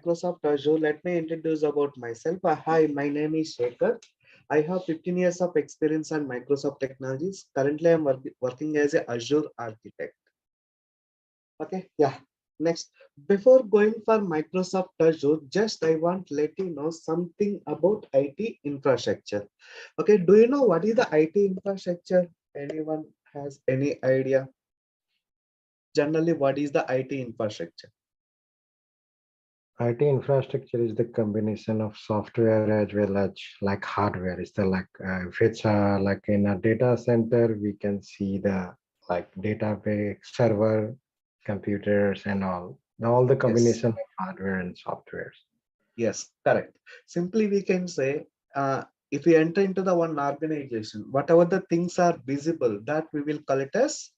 Microsoft Azure. Let me introduce about myself. Hi, my name is Sekhar. I have 15 years of experience on Microsoft technologies. Currently, I'm working as a Azure architect. Okay, yeah. Next, before going for Microsoft Azure, just I want to let you know something about IT infrastructure. Okay, do you know what is the IT infrastructure? Anyone has any idea? Generally, what is the IT infrastructure? IT infrastructure is the combination of software as well as like hardware. It's the like if it's like in a data center, we can see the like database, server, computers, and all the Yes. combination of hardware and software. Yes, correct. Simply, we can say if we enter into the one organization, whatever the things are visible, that we will call it as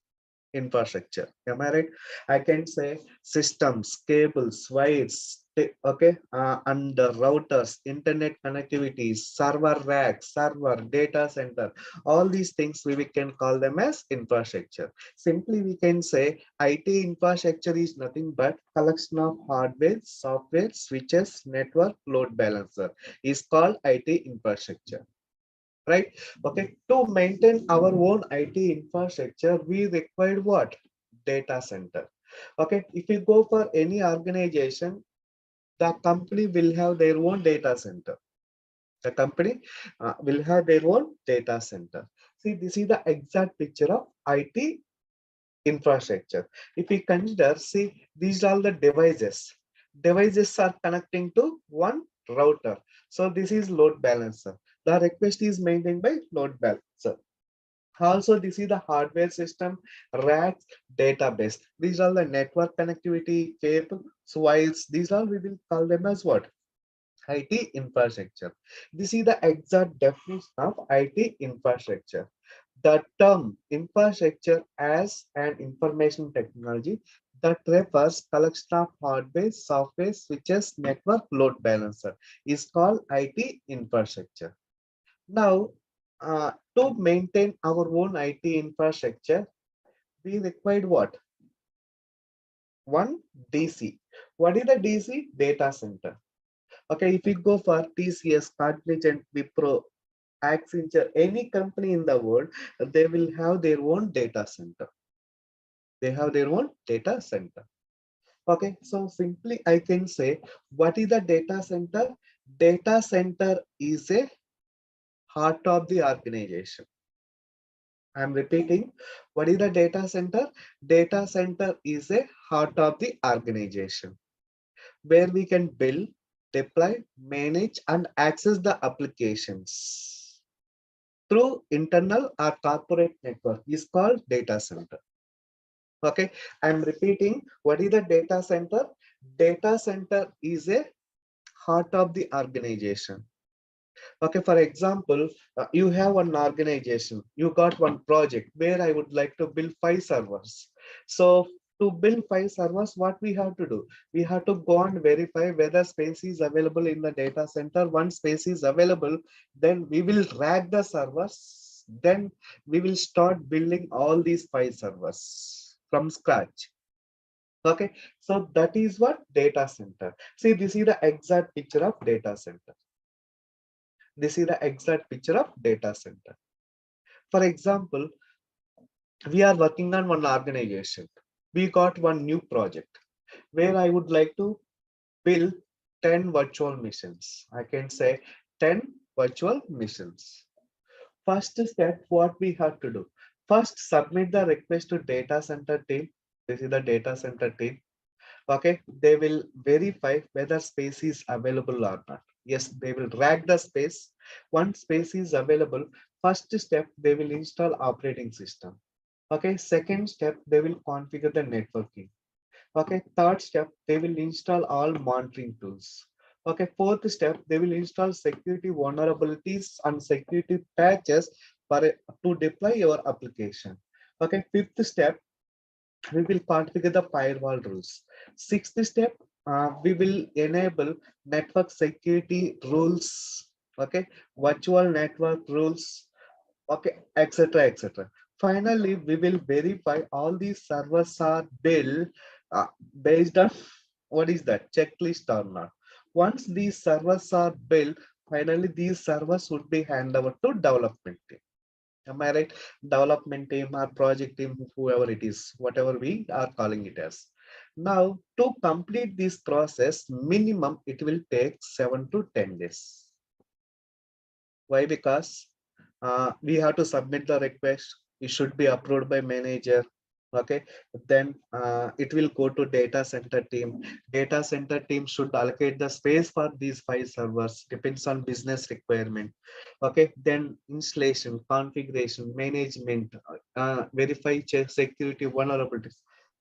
infrastructure. Am I right? I can say systems, cables, wires, okay, and the routers, internet connectivity, server rack, server, data center, all these things we can call them as infrastructure. Simply, we can say IT infrastructure is nothing but collection of hardware, software, switches, network, load balancer is called IT infrastructure, right? Okay, to maintain our own IT infrastructure, we require what? Data center. Okay, if you go for any organization, the company will have their own data center. The company will have their own data center. See, this is the exact picture of IT infrastructure. If we consider, see, these are the devices. Devices are connecting to one router. So this is load balancer. The request is maintained by load balancer. Also, this is the hardware system, racks, database. These are the network connectivity, cable, switches. These all we will call them as what? IT infrastructure. This is the exact definition of IT infrastructure. The term infrastructure as an information technology that refers collection of hardware, software, switches, network, load balancer is called IT infrastructure. Now, to maintain our own IT infrastructure, we required what? One DC. What is the DC? Data center. Okay, if we go for TCS, Cognizant, Wipro, Accenture, any company in the world, they will have their own data center. They have their own data center. Okay, so simply I can say, what is the data center? Data center is a heart of the organization. I'm repeating, what is the data center? Data center is a heart of the organization where we can build, deploy, manage, and access the applications through internal or corporate network is called data center. Okay, I'm repeating, what is the data center? Data center is a heart of the organization. Okay, for example, you have one organization, you got one project where I would like to build 5 servers. So to build 5 servers, what we have to do? We have to go and verify whether space is available in the data center. Once space is available, then we will rack the servers. Then we will start building all these 5 servers from scratch. Okay, so that is what data center. See, this is the exact picture of data center. This is the exact picture of data center. For example, we are working on one organization. We got one new project where I would like to build 10 virtual missions. I can say 10 virtual missions. First step, what we have to do? First, submit the request to data center team. This is the data center team. Okay, they will verify whether space is available or not. Yes, they will rack the space. Once space is available, first step, they will install operating system. Okay, second step, they will configure the networking. Okay, third step, they will install all monitoring tools. Okay, fourth step, they will install security vulnerabilities and security patches to deploy your application. Okay, fifth step, we will configure the firewall rules. Sixth step, we will enable network security rules, okay, virtual network rules, okay, etc. etc. Finally, we will verify all these servers are built uh, based on what is that checklist or not. Once these servers are built, finally these servers would be handed over to development team. Am I right? Development team or project team, whoever it is, whatever we are calling it as. Now to complete this process, minimum it will take 7 to 10 days. Why? Because we have to submit the request. It should be approved by manager. Okay, then it will go to data center team. Data center team should allocate the space for these 5 servers. Depends on business requirement. Okay, then installation, configuration, management, verify, check security, vulnerabilities.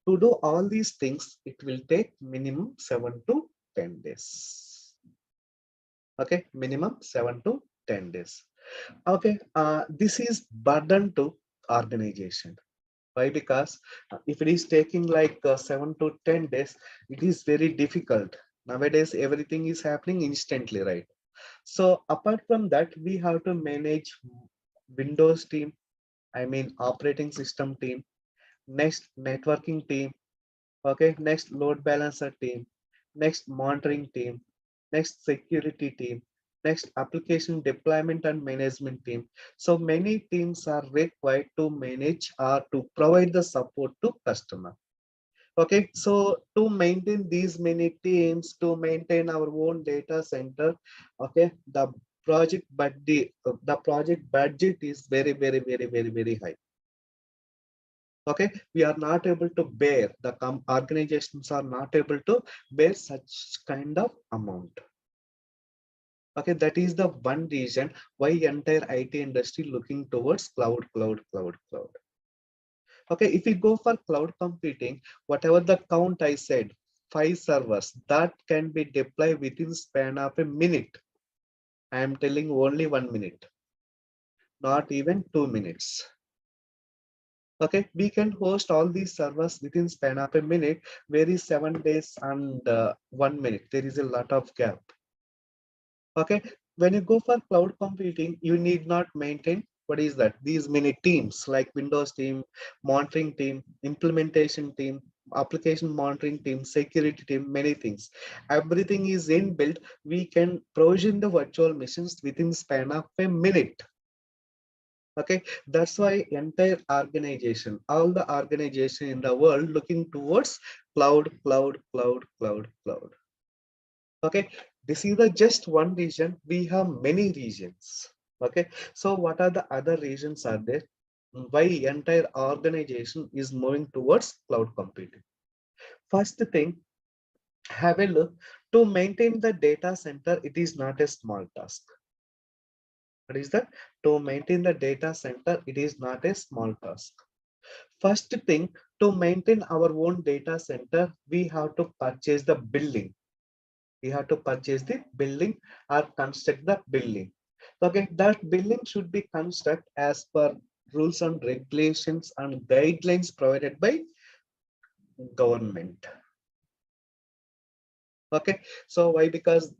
To do all these things, it will take minimum 7 to 10 days. Okay, minimum 7 to 10 days. Okay, this is burden to organization. Why? Because if it is taking like 7 to 10 days, it is very difficult. Nowadays, everything is happening instantly, right? So apart from that, we have to manage Windows team, I mean operating system team, next networking team, okay, next load balancer team, next monitoring team, next security team, next application deployment and management team. So many teams are required to manage or to provide the support to customer. Okay, so to maintain these many teams, to maintain our own data center, okay, the project budget is very high. Okay, we are not able to bear, the organizations are not able to bear such kind of amount. Okay, that is the one reason why entire IT industry looking towards cloud. Okay, if we go for cloud computing, whatever the count I said, 5 servers that can be deployed within span of a minute. I am telling only 1 minute, not even 2 minutes. Okay, we can host all these servers within span of a minute. Where is 7 days and 1 minute? There is a lot of gap. Okay, when you go for cloud computing, you need not maintain, what is that, these many teams like Windows team, monitoring team, implementation team, application monitoring team, security team, many things. Everything is inbuilt. We can provision the virtual machines within span of a minute. Okay, that's why entire organization, all the organization in the world looking towards cloud. Okay, this is the just one region. We have many regions. Okay, so what are the other regions are there? Why entire organization is moving towards cloud computing? First thing, have a look. To maintain the data center, it is not a small task. What is that? To maintain the data center, it is not a small task. First thing, to maintain our own data center, we have to purchase the building. We have to purchase the building or construct the building. Okay, that building should be constructed as per rules and regulations and guidelines provided by government. Okay, so why? Because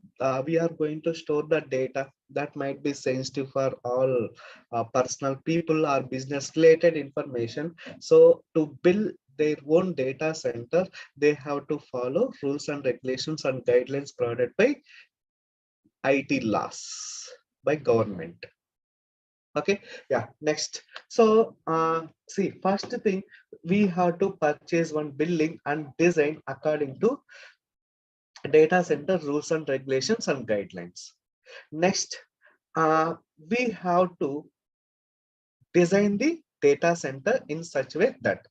we are going to store the data that might be sensitive for all personal people or business related information. So to build their own data center, they have to follow rules and regulations and guidelines provided by IT laws, by government. Okay, yeah, next. So see, first thing, we have to purchase one building and design according to data center rules and regulations and guidelines. Next, we have to design the data center in such a way that,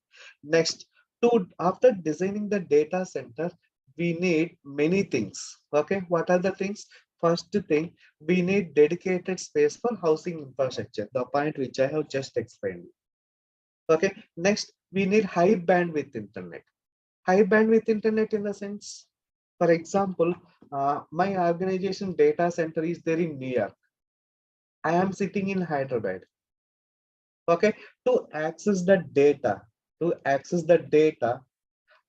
next, to after designing the data center, we need many things. Okay, what are the things? First thing, we need dedicated space for housing infrastructure, the point which I have just explained. Okay, next, we need high bandwidth internet. High bandwidth internet in the sense, for example, my organization data center is there in New York. I am sitting in Hyderabad. Okay, to access the data, to access the data,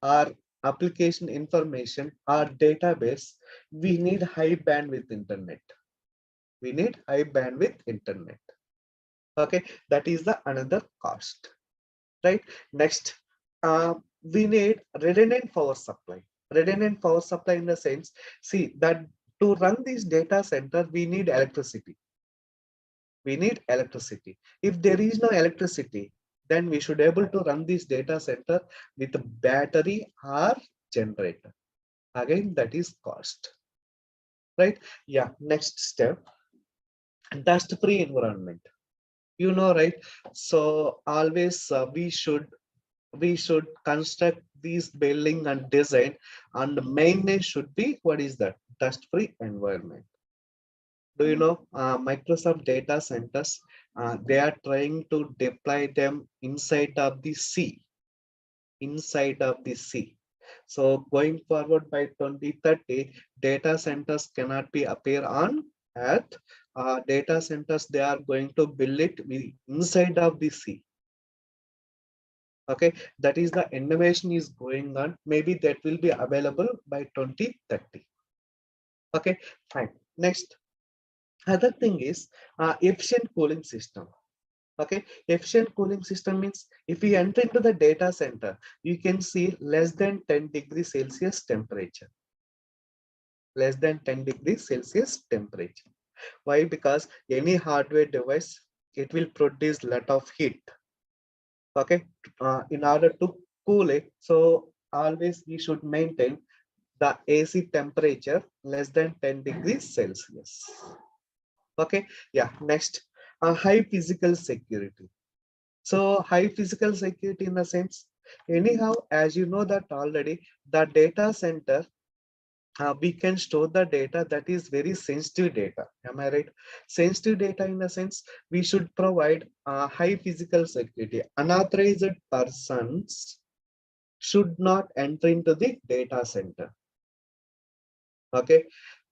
our application information, our database, we need high bandwidth internet. We need high bandwidth internet. Okay, that is the another cost, right? Next, we need redundant power supply. Redundant power supply in the sense, see that to run this data center, we need electricity. We need electricity. If there is no electricity, then we should able to run this data center with a battery or generator. Again, that is cost, right? Yeah, next step, dust-free environment. You know, right? So always we should construct these building and design, and the main name should be, what is that? Dust-free environment. Do you know Microsoft data centers? They are trying to deploy them inside of the sea, inside of the sea. So going forward by 2030, data centers cannot be appear on Earth. Data centers, they are going to build it inside of the sea. Okay, that is the innovation is going on. Maybe that will be available by 2030. Okay, fine. Next, other thing is efficient cooling system. Okay, efficient cooling system means if we enter into the data center, you can see less than 10 degrees Celsius temperature. Less than 10 degrees Celsius temperature. Why? Because any hardware device, it will produce lot of heat. Okay, in order to cool it, so always we should maintain the AC temperature less than 10 degrees Celsius. Okay, yeah, next, high physical security. So high physical security in the sense, anyhow, as you know that already, the data center, we can store the data that is very sensitive data. Am I right? Sensitive data in the sense, we should provide high physical security. Unauthorized persons should not enter into the data center. Okay,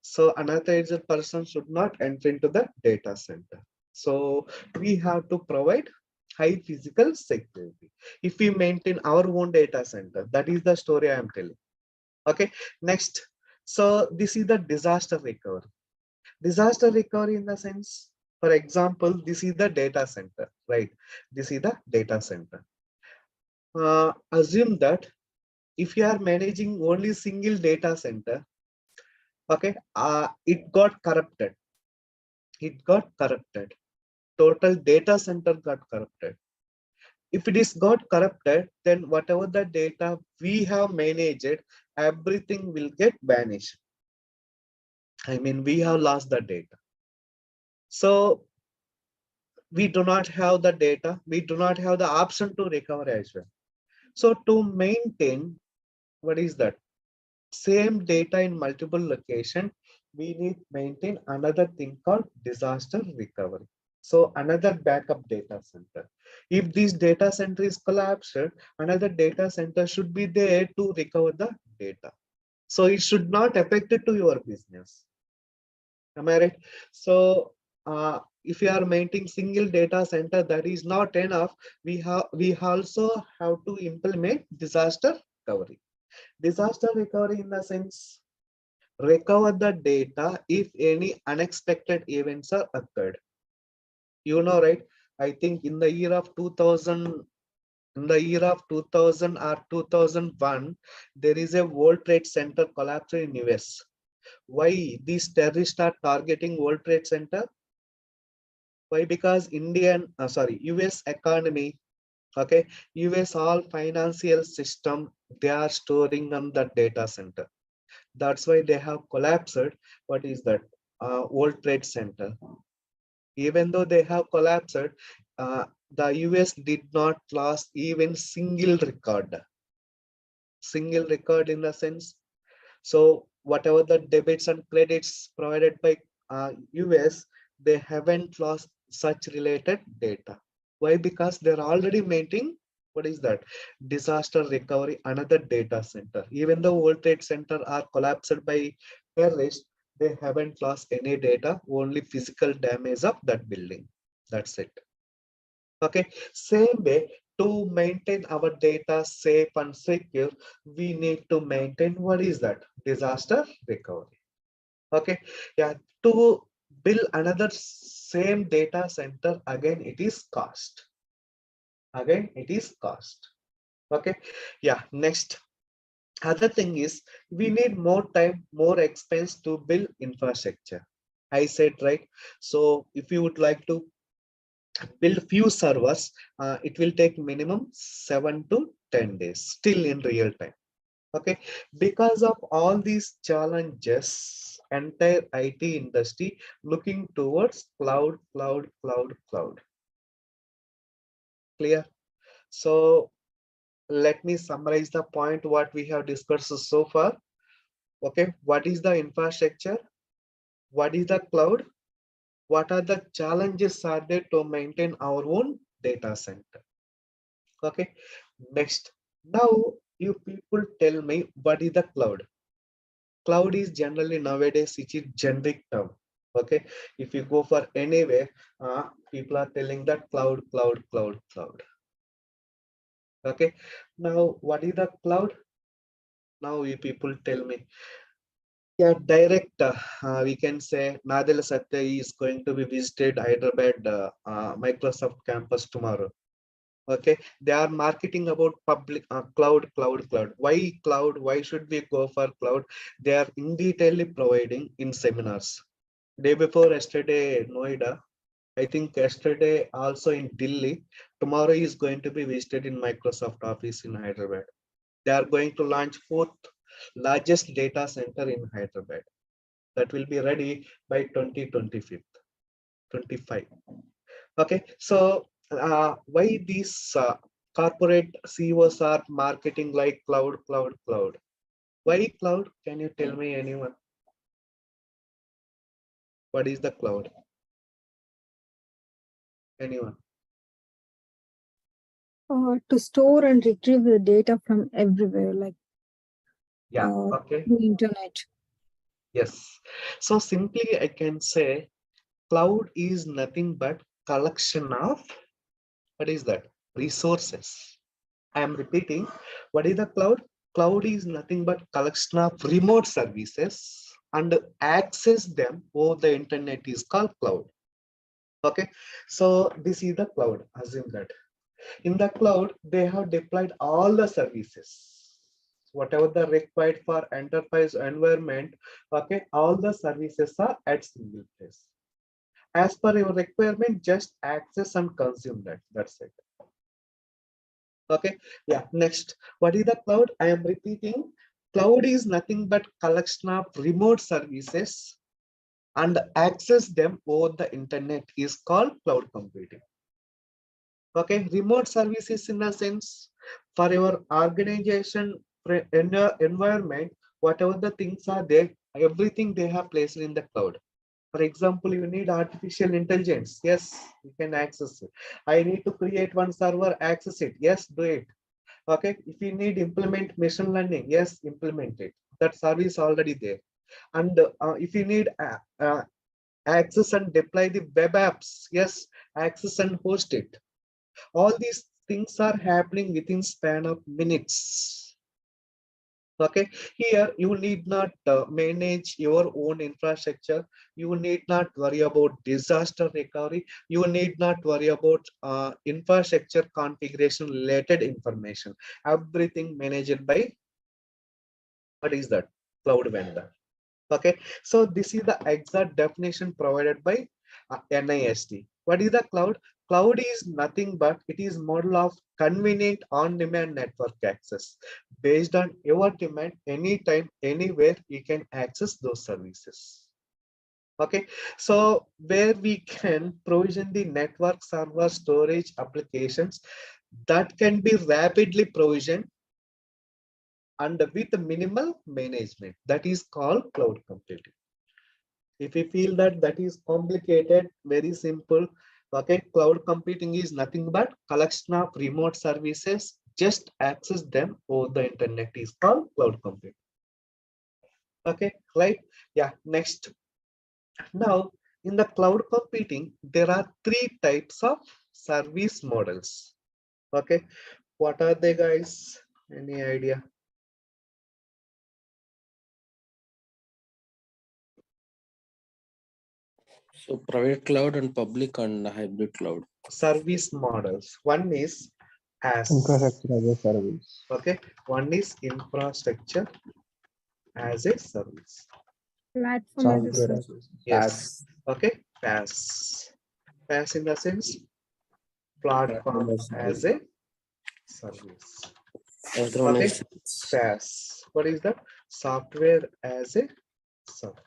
so unauthorized person should not enter into the data center. So we have to provide high physical security. If we maintain our own data center, that is the story I am telling. Okay, next. So this is the disaster recovery. Disaster recovery in the sense, for example, this is the data center, right? This is the data center. Assume that if you are managing only single data center, okay, it got corrupted. It got corrupted. Total data center got corrupted. If it is got corrupted, then whatever the data we have managed, everything will get vanished. I mean, we have lost the data. So we do not have the data. We do not have the option to recover as well. So to maintain, what is that? Same data in multiple location, we need maintain another thing called disaster recovery. So another backup data center. If this data center is collapsed, another data center should be there to recover the data. So it should not affect it to your business. Am I right? So if you are maintaining single data center, that is not enough. We also have to implement disaster recovery. Disaster recovery in the sense, recover the data if any unexpected events are occurred. You know, right? I think in the year of 2000, in the year of 2000 or 2001, there is a World Trade Center collapse in US. Why these terrorists are targeting World Trade Center? Why? Because US economy, okay, US all financial system, they are storing on the data center. That's why they have collapsed. What is that? World Trade Center. Even though they have collapsed, the US did not lose even single record. Single record in the sense. So whatever the debits and credits provided by US, they haven't lost such related data. Why? Because they're already maintaining, what is that? Disaster recovery, another data center. Even though World Trade Center are collapsed by terrorists, they haven't lost any data, only physical damage of that building. That's it. Okay, same way, to maintain our data safe and secure, we need to maintain, what is that? Disaster recovery. Okay, yeah, to build another same data center, again it is cost. Again it is cost. Okay, yeah, next, Other thing is we need more time, more expense to build infrastructure. I said right. So if you would like to build few servers, it will take minimum 7 to 10 days still in real time. Okay, because of all these challenges, entire IT industry looking towards cloud, cloud, cloud, cloud. Clear? So let me summarize the point what we have discussed so far. Okay, what is the infrastructure? What is the cloud? What are the challenges are there to maintain our own data center? Okay, next. Now, you people tell me what is the cloud? Cloud is generally nowadays it is generic term. Okay, if you go for anywhere, people are telling that cloud, cloud, cloud, cloud. Okay, now what is the cloud? Now you people tell me. Yeah, direct. We can say Nadella Satya is going to be visited Hyderabad Microsoft campus tomorrow. Okay, they are marketing about public cloud, cloud, cloud. Why cloud? Why should we go for cloud? They are in detail providing in seminars. Day before yesterday, Noida. I think yesterday also in Delhi. Tomorrow is going to be visited in Microsoft office in Hyderabad. They are going to launch fourth largest data center in Hyderabad. That will be ready by 2025. 25. Okay, so why these corporate CEOs are marketing like cloud, cloud, cloud? Why cloud? Can you tell me anyone? What is the cloud? Anyone? To store and retrieve the data from everywhere, like Yeah, okay. through internet. Yes. So simply I can say cloud is nothing but collection of, what is that? Resources. I am repeating, what is the cloud? Cloud is nothing but collection of remote services and access them over the internet is called cloud. Okay, so this is the cloud. Assume that in the cloud they have deployed all the services, whatever the required for enterprise environment. Okay, all the services are at single place. As per your requirement, just access and consume that. That's it. Okay, yeah, next. What is the cloud? I am repeating. Cloud is nothing but collection of remote services and access them over the internet is called cloud computing. Okay, remote services in a sense for your organization environment, whatever the things are there, everything they have placed in the cloud. For example, you need artificial intelligence. Yes, you can access it. I need to create one server, access it. Yes, do it. Okay, if you need implement machine learning, yes, implement it. That service already there. And if you need access and deploy the web apps, yes, access and host it. All these things are happening within span of minutes. Okay, here you need not manage your own infrastructure. You need not worry about disaster recovery. You need not worry about infrastructure configuration related information. Everything managed by, what is that? Cloud vendor. Okay, so this is the exact definition provided by NIST. What is the cloud? Cloud is nothing but it is model of convenient on-demand network access. Based on your demand, anytime, anywhere, you can access those services. Okay, so where we can provision the network server storage applications that can be rapidly provisioned and with minimal management, that is called cloud computing. If you feel that that is complicated, very simple. Okay, cloud computing is nothing but collection of remote services. Just access them over the internet is called cloud computing. Okay, right? Yeah, next. Now, in the cloud computing, there are three types of service models. Okay, what are they, guys? Any idea? So private cloud and public and hybrid cloud. Service models. One is as. Infrastructure as a service. Okay, one is infrastructure as a service. Platform as a Software as service. a Yes. SaaS. Okay, PaaS. PaaS in the sense Platform platform as a as service. a service. Asynchronous Okay, service. PaaS. What is that? Software as a service.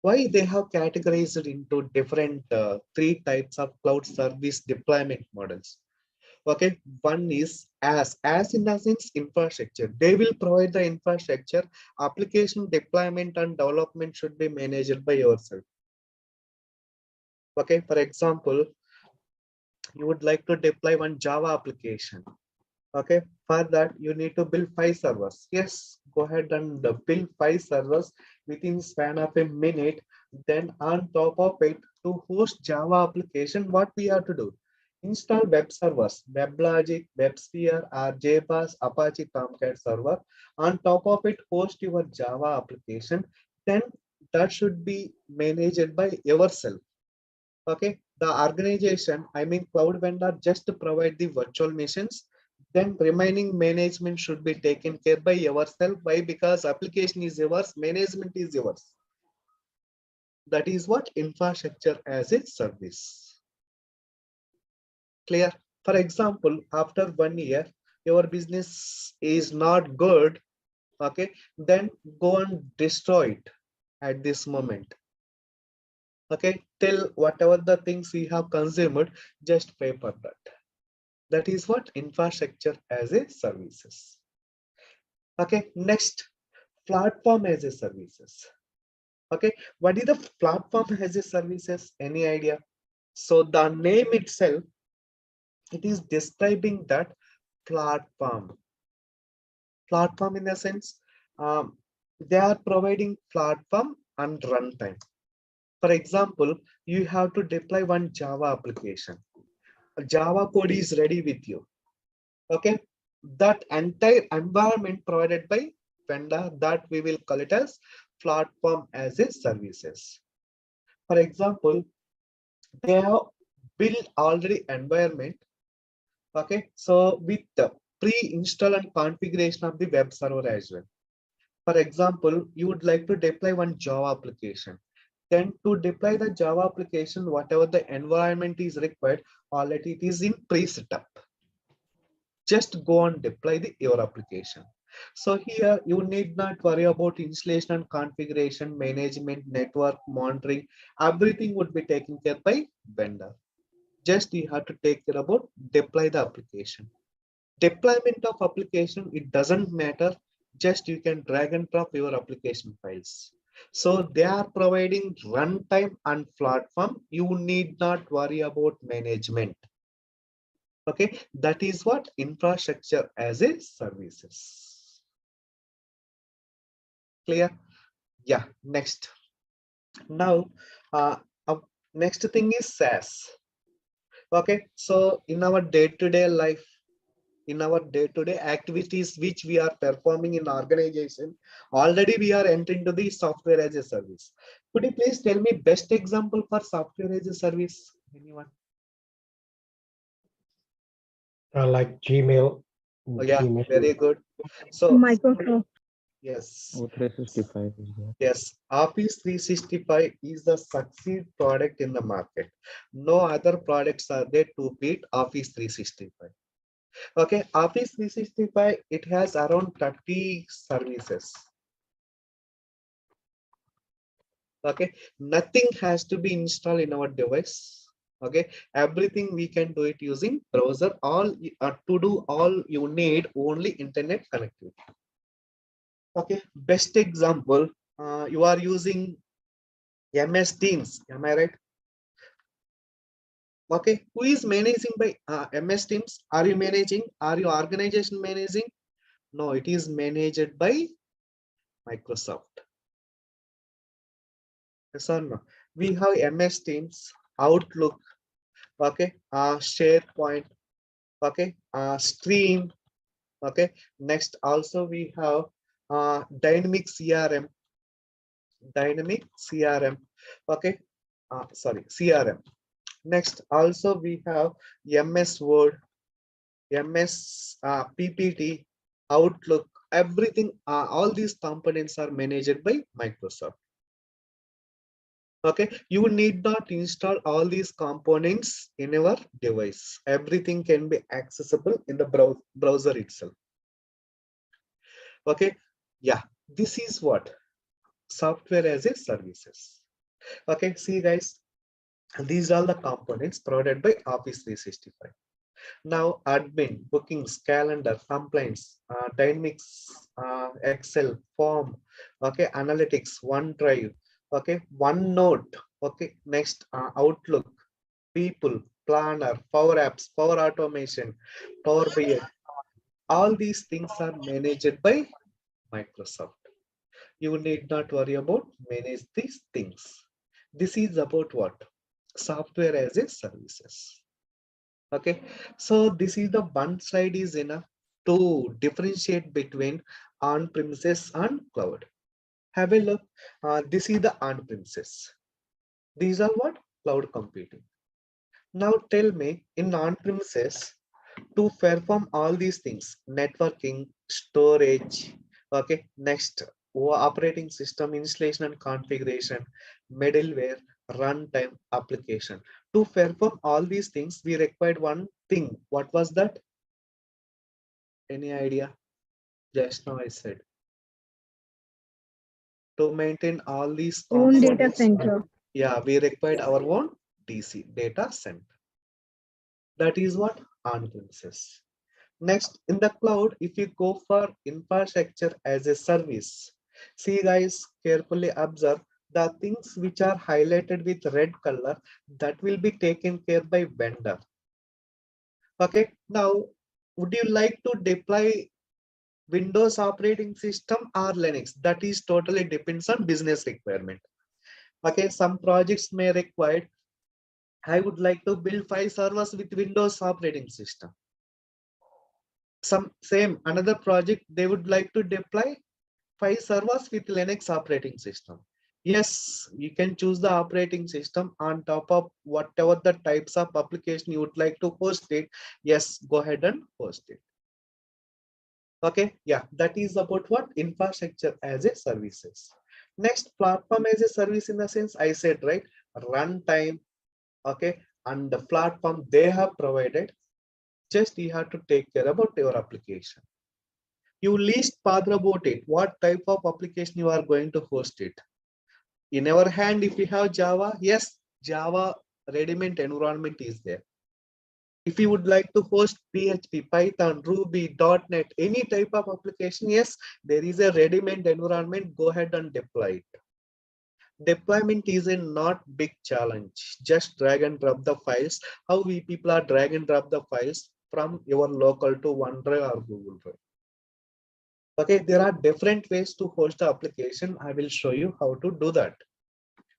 Why they have categorized into different three types of cloud service deployment models? Okay, one is as in the sense infrastructure. They will provide the infrastructure. Application deployment and development should be managed by yourself. Okay, for example, you would like to deploy one Java application. Okay, for that you need to build 5 servers. Yes, go ahead and build 5 servers within span of a minute. Then on top of it, to host Java application, what we have to do? Install web servers, WebLogic, WebSphere, or JBoss, Apache Tomcat server. On top of it, host your Java application. Then that should be managed by yourself. Okay, the organization, I mean cloud vendor, just to provide the virtual machines, then remaining management should be taken care by yourself. Why? Because application is yours, management is yours. That is what infrastructure as a service. Clear? For example, after 1 year your business is not good, okay, then go and destroy it at this moment. Okay, till whatever the things we have consumed, just pay for that. That is what infrastructure as a services. Okay, next, platform as a services. Okay, what is the platform as a services? Any idea? So the name itself, it is describing that platform. Platform in the sense, they are providing platform and runtime. For example, you have to deploy one Java application. Java code is ready with you. Okay, that entire environment provided by vendor, that we will call it as platform as a services. For example, they have built already environment. Okay, so with the pre-install and configuration of the web server as well. For example, you would like to deploy one Java application. Then to deploy the Java application, whatever the environment is required, already it is in pre-setup. Just go and deploy your application. So here you need not worry about installation and configuration, management, network monitoring. Everything would be taken care by vendor. Just you have to take care about deploy the application. Deployment of application, it doesn't matter. Just you can drag and drop your application files. So they are providing runtime and platform. You need not worry about management. Okay, that is what infrastructure as a services. Clear? Yeah, next. Now, next thing is SaaS. Okay, so in our day-to-day life, in our day-to-day activities which we are performing in organization, already we are entering to the software as a service. Could you please tell me best example for software as a service? Anyone? Like Gmail. Oh yeah, Gmail. very good. So Microsoft. yes. O365 is there. Yes, Office 365 is the succeed product in the market. No other products are there to beat Office 365. Okay, Office 365, it has around 30 services. Okay, nothing has to be installed in our device. Okay, everything we can do it using browser. All to do all you need only internet connectivity. Okay, best example, you are using MS Teams, am I right? Okay, who is managing by MS Teams? Are you managing? Are your organization managing? No, it is managed by Microsoft. Yes or no? We have MS Teams, Outlook, okay, SharePoint, okay, Stream, okay. Next, also we have Dynamic CRM, okay, sorry, CRM. Next, also we have MS Word, MS, PPT, Outlook, everything, all these components are managed by Microsoft. Okay, you need not install all these components in your device. Everything can be accessible in the browser itself. Okay, yeah, this is what software as a services. Okay, see guys, these are the components provided by Office 365. Now admin, bookings, calendar, compliance, dynamics, Excel, form, okay, analytics, OneDrive, okay, OneNote, okay, next Outlook, people, planner, Power Apps, Power Automation, Power BI. All these things are managed by Microsoft. You need not worry about manage these things. This is about what? Software as a services. Okay, so this is the one slide is enough to differentiate between on-premises and cloud. Have a look. This is the on-premises. These are what? Cloud computing. Now tell me, in on-premises, to perform all these things, networking, storage, okay, next operating system installation and configuration, middleware, runtime, application. To perform all these things, we required one thing. What was that? Any idea? Just now I said. To maintain all these Own data components, center. yeah, we required our own DC, data center. That is what on-premises. Next, in the cloud, if you go for infrastructure as a service, see guys, carefully observe the things which are highlighted with red color that will be taken care by vendor. Okay, now would you like to deploy Windows operating system or Linux? That is totally depends on business requirement. Okay, some projects may require, I would like to build 5 servers with Windows operating system. Some same another project, they would like to deploy 5 servers with Linux operating system. Yes, you can choose the operating system on top of whatever the types of application you would like to host it. Yes, go ahead and host it. Okay, yeah, that is about what infrastructure as a services. Next, platform as a service, in the sense I said, right, runtime, okay, and the platform they have provided, just you have to take care about your application. You least bother about it, what type of application you are going to host it. In our hand, if we have Java, yes, Java ready-made environment is there. If you would like to host PHP, Python, Ruby, .NET, any type of application, yes, there is a ready-made environment, go ahead and deploy it. Deployment is a not big challenge. Just drag and drop the files. How we people are drag and drop the files from your local to OneDrive or Google Drive. Okay, there are different ways to host the application. I will show you how to do that.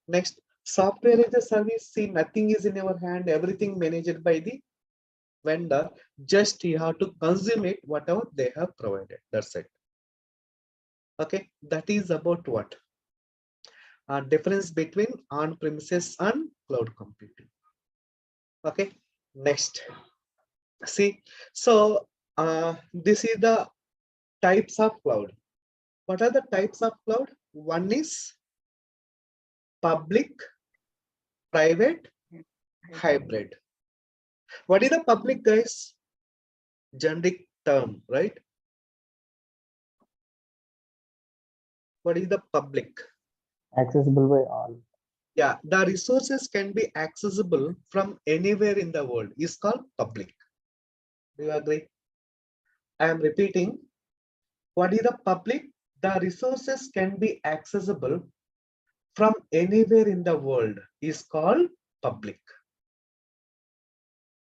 Next, software as a service. See, nothing is in your hand. Everything managed by the vendor. Just you have to consume it, whatever they have provided. That's it. Okay, that is about what? Difference between on-premises and cloud computing. Okay, next. See, so this is the types of cloud. What are the types of cloud? One is public, private, hybrid. What is the public, guys? Generic term, right? What is the public? Accessible by all. Yeah, the resources can be accessible from anywhere in the world is called public. Do you agree? I am repeating. What is the public? The resources can be accessible from anywhere in the world is called public.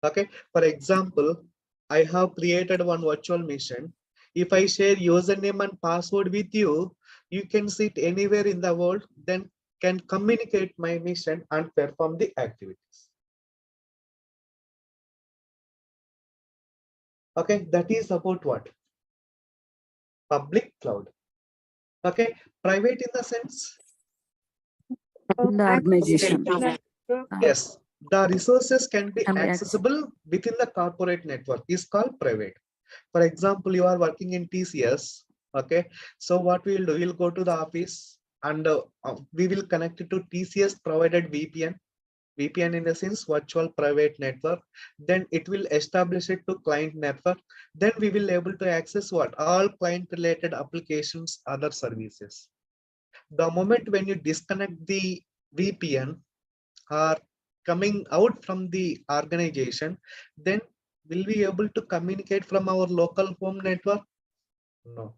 Okay, for example, I have created one virtual machine. If I share username and password with you, you can sit anywhere in the world, then can communicate my mission and perform the activities. Okay, that is about what? Public cloud. Okay, private in the sense, The organization. yes, The resources can be Can be accessible within the corporate network is called private. For example, you are working in TCS. Okay. So what we will do, we'll go to the office and we will connect it to TCS provided VPN. VPN in the sense virtual private network. Then it will establish it to client network. Then we will able to access what? All client related applications, other services. The moment when you disconnect the VPN or coming out from the organization, then will we able to communicate from our local home network? No.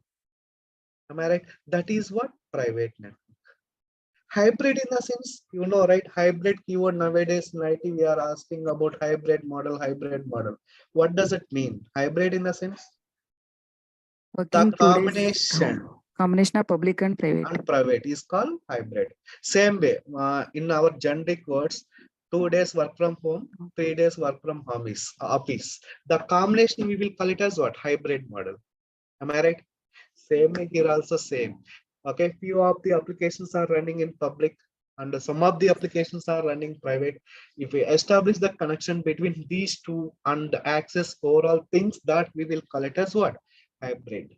Am I right? That is what private network. Hybrid in the sense, you know, right? Hybrid keyword nowadays in IT, we are asking about hybrid model, hybrid model. What does it mean? Hybrid in the sense? The working 2 days combination of public and private. and private is called hybrid. Same way, in our generic words, 2 days work from home, 3 days work from office. The combination we will call it as what? Hybrid model. Am I right? Same here also same. Okay, few of the applications are running in public and some of the applications are running private. If we establish the connection between these two and access overall things, that we will call it as what? Hybrid.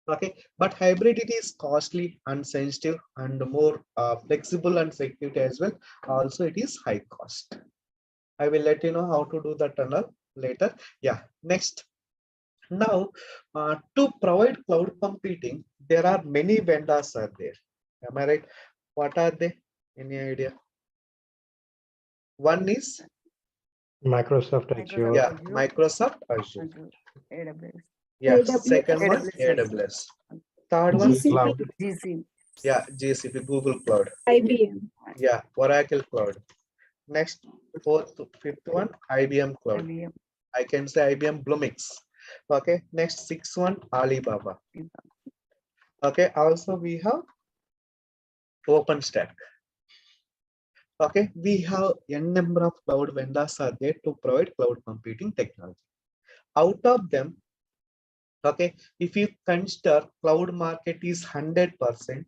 Okay, but hybrid it is costly and sensitive and more flexible and security as well. Also, it is high cost. I will let you know how to do the tunnel later. Yeah, next. Now, to provide cloud computing, there are many vendors are there. Am I right? What are they? Any idea? One is Microsoft Azure. yeah, Microsoft Azure. AWS. Yeah, AWS. second one AWS. Third one Google Cloud. GC. yeah, GCP, Google Cloud. IBM. Yeah, Oracle Cloud. Next, fifth one, IBM Cloud. IBM. I can say IBM Bluemix. Okay, next sixth one, Alibaba. Okay, also we have OpenStack. Okay, we have n number of cloud vendors are there to provide cloud computing technology. Out of them, okay, if you consider cloud market is 100%,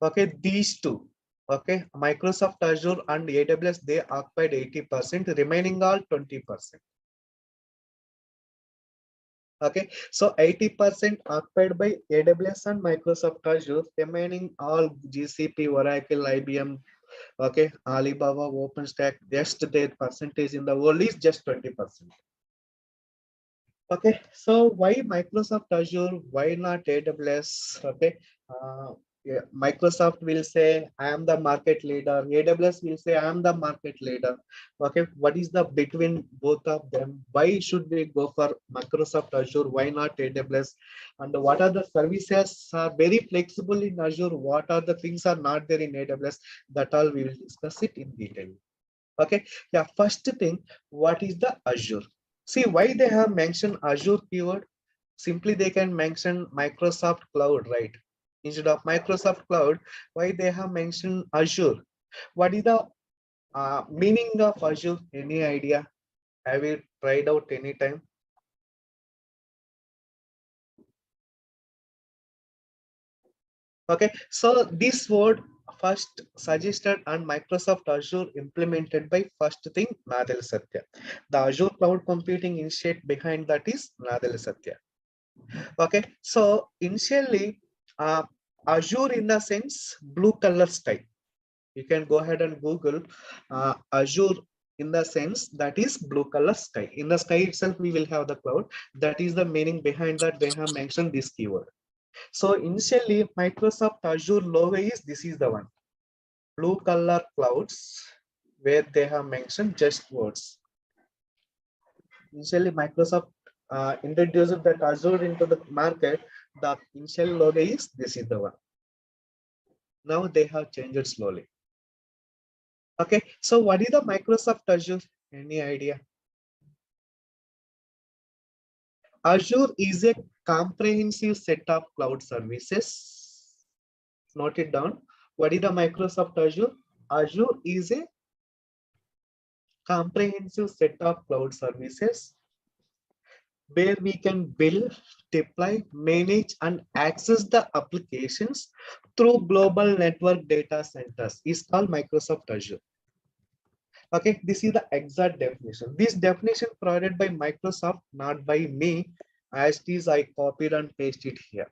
okay, these two, okay, Microsoft Azure and AWS, they occupied 80%, remaining all 20%. Okay, so 80% occupied by AWS and Microsoft Azure, remaining all GCP, Oracle, IBM, okay, Alibaba, OpenStack, just their percentage in the world is just 20%. Okay, so why Microsoft Azure? Why not AWS? Okay, yeah, Microsoft will say I am the market leader. AWS will say I am the market leader. Okay, what is the between both of them? Why should we go for Microsoft Azure? Why not AWS? And what are the services are very flexible in Azure? What are the things are not there in AWS? That all we will discuss it in detail. Okay, yeah. First thing, what is the Azure? See why they have mentioned Azure keyword. Simply they can mention Microsoft Cloud, right? Instead of Microsoft Cloud, why they have mentioned Azure? What is the meaning of Azure? Any idea? Have you tried out any time? Okay, so this word first suggested and Microsoft Azure implemented by first thing Nadal Satya. The Azure Cloud Computing initiate behind that is Nadal Satya. Okay, so initially Azure in the sense blue color sky. You can go ahead and Google Azure in the sense that is blue color sky. In the sky itself, we will have the cloud. That is the meaning behind that they have mentioned this keyword. So initially, Microsoft Azure logo is this is the one, blue color clouds, where they have mentioned just words. Initially, Microsoft introduced that Azure into the market. The initial logo is this is the one. Now they have changed it slowly. Okay, so what is the Microsoft Azure? Any idea? Azure is a comprehensive set of cloud services. Note it down. What is the Microsoft Azure? Azure is a comprehensive set of cloud services where we can build, deploy, manage, and access the applications through global network data centers. Is called Microsoft Azure. Okay, this is the exact definition. This definition provided by Microsoft, not by me. As it is, I copied and pasted here.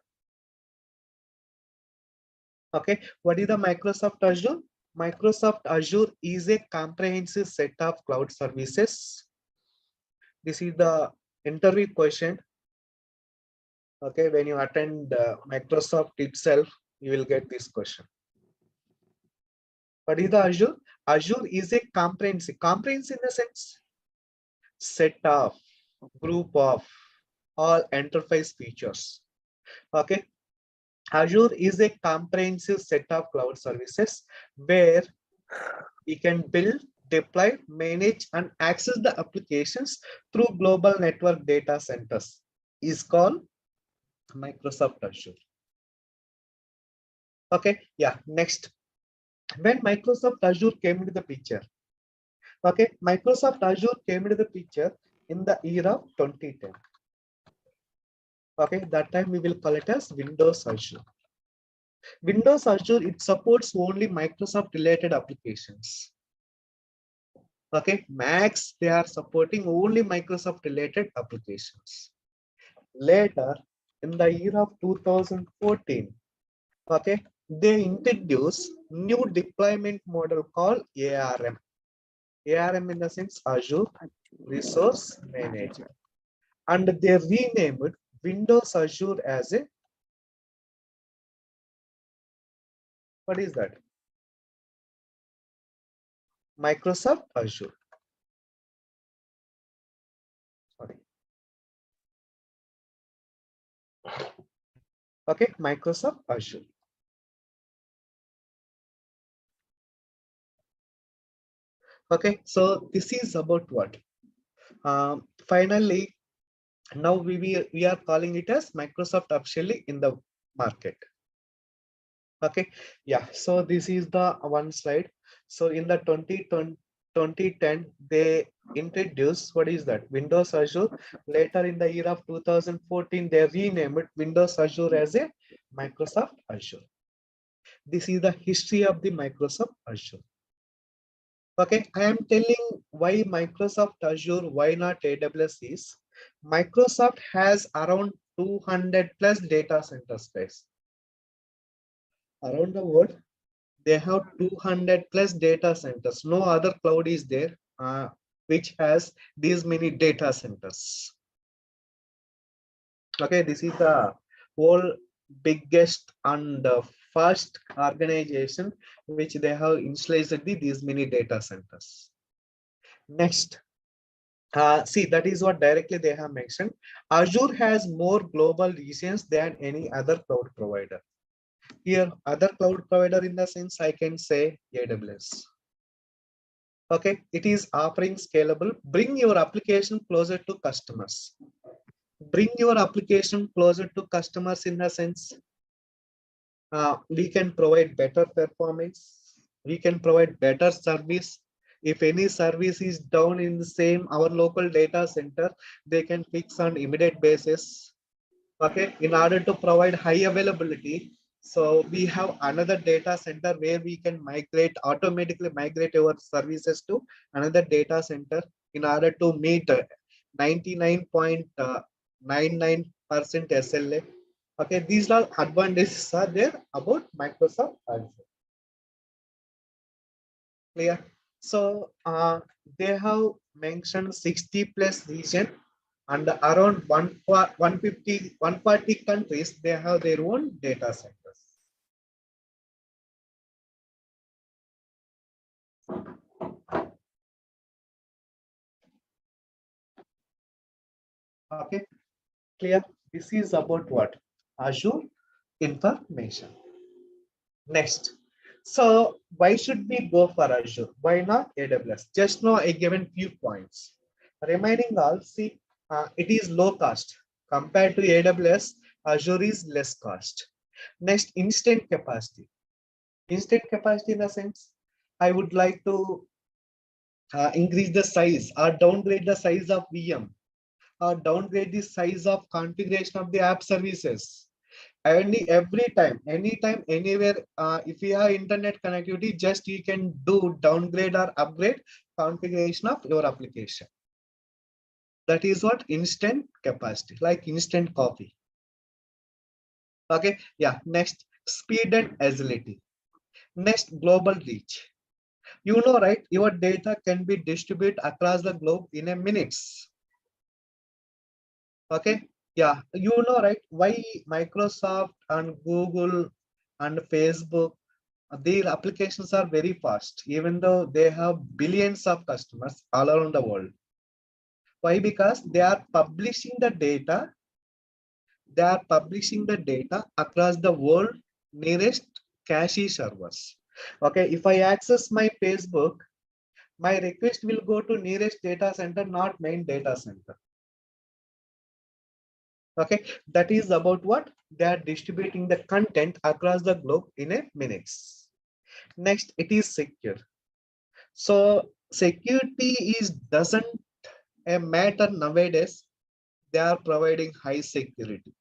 Okay, what is the Microsoft Azure? Microsoft Azure is a comprehensive set of cloud services. This is the interview question. Okay, when you attend Microsoft itself, you will get this question. What is the Azure? Azure is a comprehensive in the sense set of, group of all enterprise features. Okay, Azure is a comprehensive set of cloud services where we can build, deploy, manage, and access the applications through global network data centers. Is called Microsoft Azure. Okay, yeah, next. When Microsoft Azure came into the picture, okay, Microsoft Azure came into the picture in the year of 2010. Okay, that time we will call it as Windows Azure. Windows Azure, it supports only Microsoft related applications. Okay, Macs, they are supporting only Microsoft related applications. Later, in the year of 2014, okay, they introduced new deployment model called ARM. ARM in the sense Azure Resource Manager. And they renamed Windows Azure as a, what is that? Microsoft Azure. Sorry. Okay, Microsoft Azure. Okay, so this is about what? Finally, now we are calling it as Microsoft officially in the market. Okay, yeah, so this is the one slide. So in the 2010, they introduced, what is that? Windows Azure. Later in the year of 2014, they renamed Windows Azure as a Microsoft Azure. This is the history of the Microsoft Azure. Okay, I am telling why Microsoft Azure, why not AWS is Microsoft has around 200 plus data center space. Around the world, they have 200 plus data centers. No other cloud is there which has these many data centers. Okay, this is the whole biggest and first organization which they have installed these many data centers. Next, see, that is what directly they have mentioned. Azure has more global regions than any other cloud provider. Here, other cloud provider in the sense I can say AWS. Okay, it is offering scalable. Bring your application closer to customers. Bring your application closer to customers in the sense we can provide better performance. We can provide better service. If any service is down in the same our local data center, they can fix on immediate basis. Okay, in order to provide high availability, so we have another data center where we can automatically migrate our services to another data center in order to meet 99.99% SLA. Okay, these are advantages are there about Microsoft Azure. Clear? So they have mentioned 60 plus region and around 140 countries, they have their own data centers. Okay, clear? This is about what? Azure information. Next. So why should we go for Azure? Why not AWS? Just now I given few points. Reminding all, see, it is low cost. Compared to AWS, Azure is less cost. Next, instant capacity. Instant capacity in the sense, I would like to increase the size or downgrade the size of VM or downgrade the size of configuration of the app services. Every time, anytime, anywhere, if you have internet connectivity, just you can do downgrade or upgrade configuration of your application. That is what instant capacity, like instant coffee. Okay, yeah. Next, speed and agility. Next, global reach. You know, right? Your data can be distributed across the globe in a minutes. Okay, yeah. You know, right? Why Microsoft and Google and Facebook, their applications are very fast, even though they have billions of customers all around the world. Why? Because they are publishing the data. They are publishing the data across the world nearest cache servers. Okay, if I access my Facebook, my request will go to nearest data center, not main data center. Okay, that is about what they are distributing the content across the globe in a minutes. Next, it is secure. So security is doesn't a matter nowadays. They are providing high security.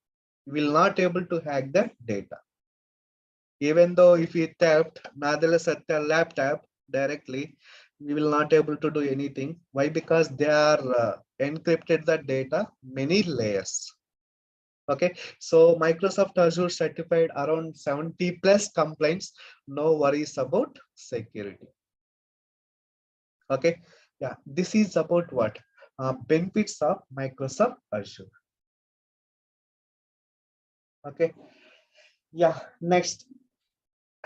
You will not able to hack the data. Even though if you theft nonetheless at the laptop directly, we will not able to do anything. Why? Because they are encrypted the data many layers. Okay, so Microsoft Azure certified around 70 plus complaints. No worries about security. Okay, yeah, this is about what benefits of Microsoft Azure. Okay, yeah, next.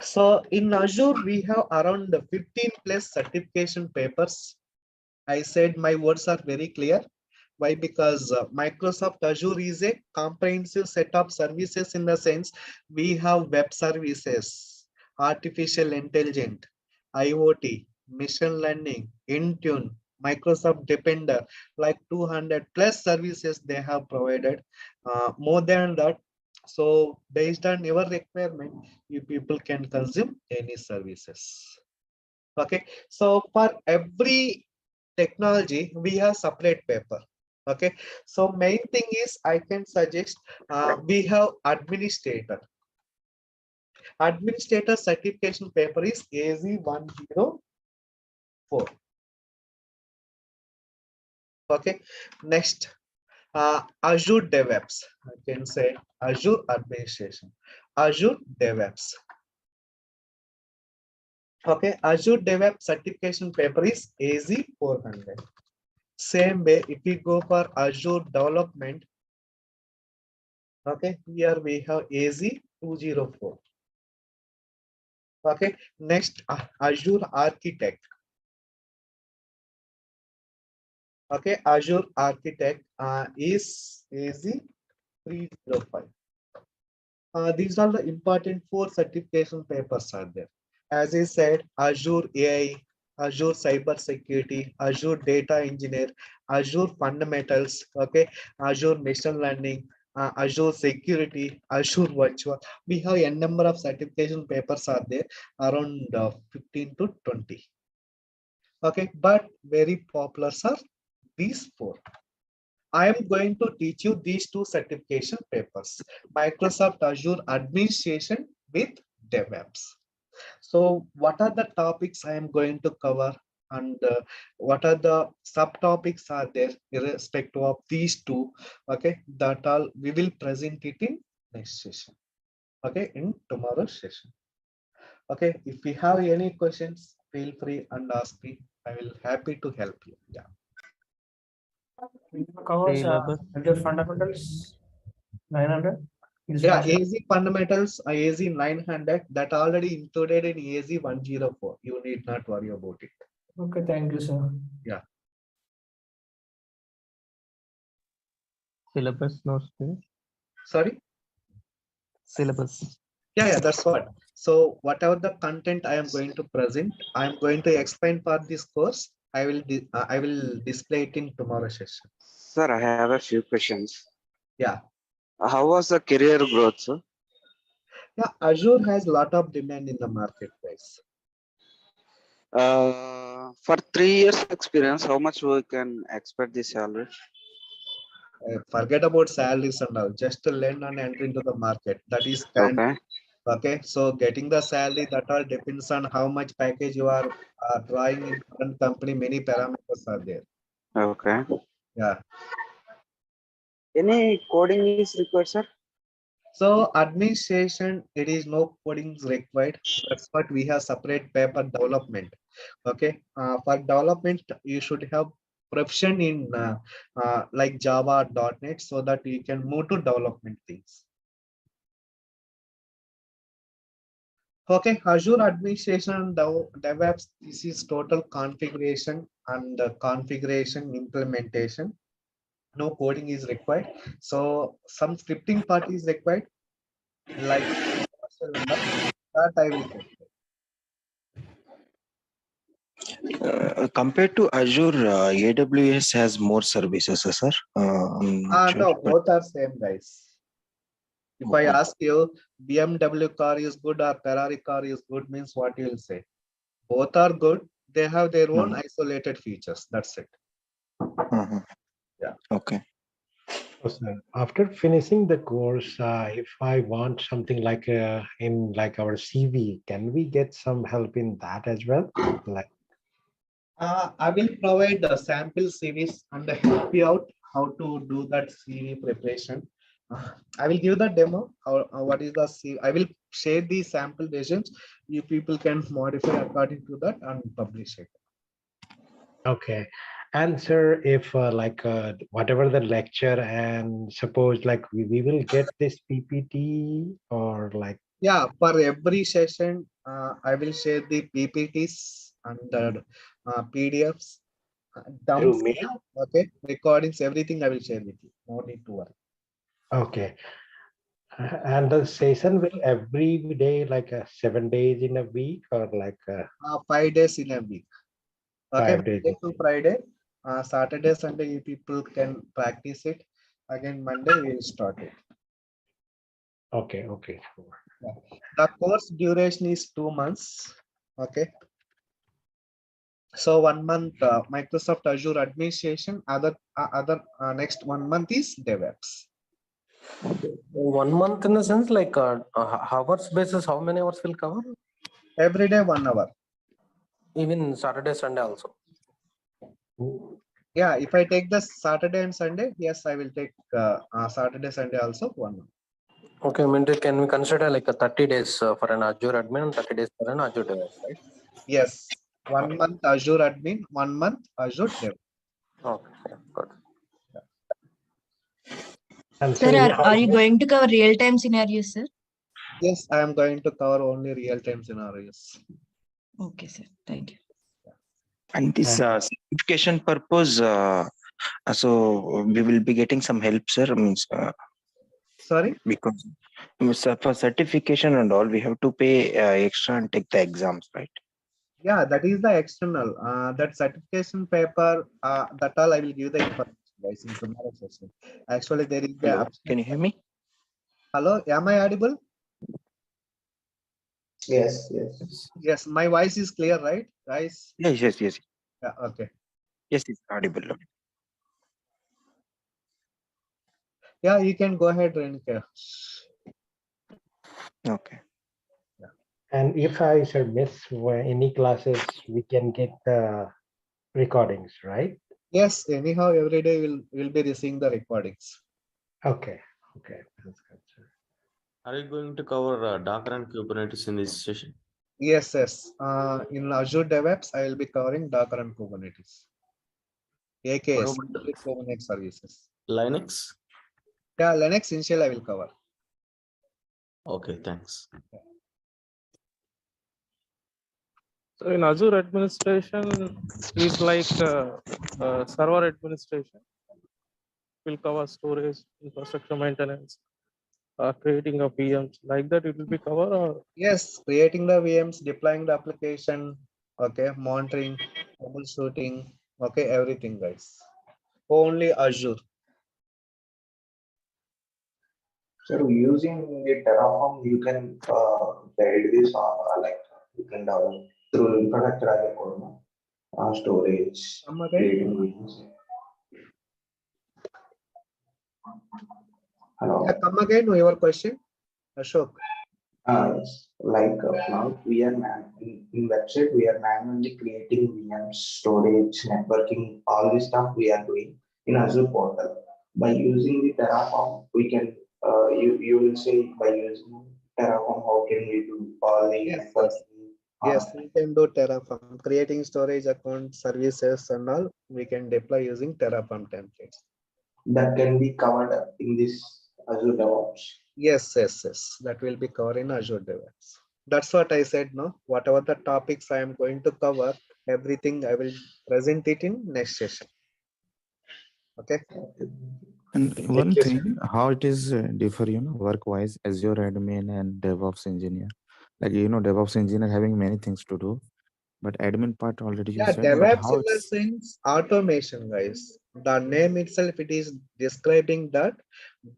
So in Azure, we have around 15 plus certification papers. I said my words are very clear. Why? Because Microsoft Azure is a comprehensive set of services in the sense we have web services, artificial intelligence, IoT, machine learning, Intune, Microsoft Depender, like 200 plus services they have provided. More than that, so based on your requirement, you people can consume any services. Okay, so for every technology we have separate paper. Okay, so main thing is I can suggest we have administrator certification paper is AZ104. Okay, next Azure DevOps. I can say Azure administration, Azure DevOps. Okay, Azure DevOps certification paper is AZ400. Same way, if we go for Azure development, okay, here we have AZ204. Okay, next Azure Architect. Okay, Azure Architect is AZ305. These are the important 4 certification papers are there. As I said, Azure AI, Azure Cyber Security, Azure Data Engineer, Azure Fundamentals, okay, Azure Machine Learning, Azure Security, Azure Virtual. We have a number of certification papers are there, around 15 to 20. Okay, but very popular are these 4. I am going to teach you these 2 certification papers, Microsoft Azure Administration with DevOps. So what are the topics I am going to cover, and what are the subtopics are there irrespective of these 2? Okay, that all we will present it in next session. Okay, in tomorrow's session. Okay, if you have any questions, feel free and ask me. I will happy to help you. Yeah. Covers Syllabus. Azure fundamentals 900. Yeah, AZ fundamentals, AZ 900 that already included in AZ 104. You need not worry about it. Okay, thank you, sir. Yeah. Syllabus notes. Sorry. Syllabus. Yeah, that's what. So whatever the content I am going to present, I am going to explain for this course. I will display it in tomorrow's session. Sir, I have a few questions. Yeah. How was the career growth, sir? Yeah, Azure has a lot of demand in the marketplace. For 3 years experience, how much we can expect the salary? Forget about salaries and all. Just to learn and enter into the market. That is standard. Okay. Okay, so getting the salary, that all depends on how much package you are drawing in current company. Many parameters are there. Okay. Yeah. Any coding is required, sir? So administration, it is no coding is required. That's what we have separate paper development. Okay, for development, you should have proficient in like Java, .NET, so that you can move to development things. Okay, Azure administration, DevOps, this is total configuration and configuration implementation. No coding is required. So some scripting part is required, like that I will take. Compared to Azure, AWS has more services, sir. I'm not sure, No, but both are same guys. If I okay. ask you BMW car is good or Ferrari car is good, means what you will say? Both are good. They have their own isolated features. That's it. Yeah. Okay. So, sir, after finishing the course, if I want something like in like our CV, can we get some help in that as well? Like, I will provide the sample CVs and help you out how to do that CV preparation. I will give the demo. What is the CV? I will share the sample versions. You people can modify according to that and publish it. okay. And sir, if whatever the lecture, and suppose like we will get this PPT or like. Yeah, for every session, I will share the PPTs and the PDFs, dumps, Through mail? okay, recordings, everything I will share with you. No need to worry. Okay. And the session will every day, like 7 days in a week, or like 5 days in a week. Okay, 5 days? Monday to Friday, Saturday, Sunday, you people can practice it. Again, Monday we will start it. Okay, okay. Yeah. The course duration is 2 months. Okay. So 1 month Microsoft Azure administration, next 1 month is DevOps. 1 month in the sense like hours basis, how many hours will cover? Every day 1 hour. Even Saturday, Sunday also. Yeah, if I take the Saturday and Sunday, yes, I will take Saturday, Sunday also 1 month. Okay, I mean, can we consider like a 30 days for an Azure admin and 30 days for an Azure DevOps, right? Yes, 1 month Azure admin, 1 month Azure Dev. Okay, yeah, good. And Sir, are you going to cover real-time scenarios, sir? Yes, I am going to cover only real-time scenarios. Okay, sir. Thank you. And this certification purpose, so we will be getting some help, sir. Means Sorry? because for certification and all, we have to pay extra and take the exams, right? Yeah, that is the external. That certification paper, that all I will give the information guys in tomorrow session. Actually, there is the Hello, can you hear me? Hello, am I audible? Yes. Yes, my voice is clear, right, guys? Yes. Yeah, okay. Yes, it's audible. Yeah, you can go ahead, Renika. Okay. And if I should miss any classes, we can get the recordings, right? Yes, anyhow, every day we'll be receiving the recordings. Okay, that's good, sir. Are you going to cover Docker and Kubernetes in this session? Yes. In Azure DevOps, I will be covering Docker and Kubernetes. AKS, Kubernetes services. Linux? Yeah, Linux initial I will cover. Okay, thanks. So in Azure administration is like server administration. Will cover storage, infrastructure maintenance, creating of VMs. Like that, it will be covered. Or Yes, creating the VMs, deploying the application, okay, monitoring, troubleshooting, okay, everything, guys. Only Azure. So using the Terraform, you can guide this like you can download through infrastructure as a code, storage, Come again? creating VMs. Hello. Yeah, come again, your question, Ashok. Like now we are in website we are manually creating VMs, storage, networking, all this stuff we are doing in Azure portal. By using the Terraform, we can you will say by using Terraform how can we do all the Yes, yes. networking? Yes, we can do Terraform, creating storage account services and all. We can deploy using Terraform templates. That can be covered in this Azure DevOps. Yes, yes, yes. That will be covered in Azure DevOps. That's what I said, no? Whatever the topics I am going to cover, everything I will present it in next session. Okay. And Thank one you, sir. thing, how it is differ, work-wise, Azure admin and DevOps engineer. Like, DevOps engineer having many things to do, but admin part already you Yeah, said, but DevOps how in the it's sense automation, guys. The name itself, it is describing that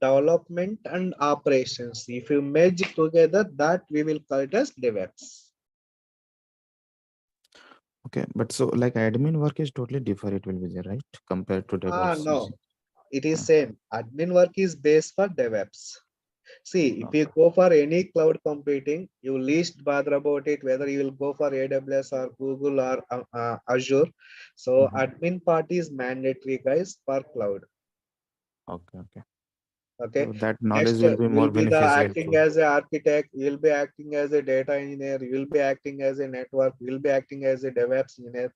development and operations. If you merge together, that we will call it as DevOps. okay, but so like admin work is totally different, it will be there, right? Compared to DevOps. No, it is same. Admin work is based for DevOps. See, if you go for any cloud computing, you least bother about it, whether you will go for AWS or Google or Azure. So admin part is mandatory, guys, for cloud. Okay, okay. Okay. So that knowledge Next, will be more you'll be the beneficial acting to. as an architect, you'll be acting as a data engineer, you'll be acting as a network, you'll be acting as a DevOps engineer.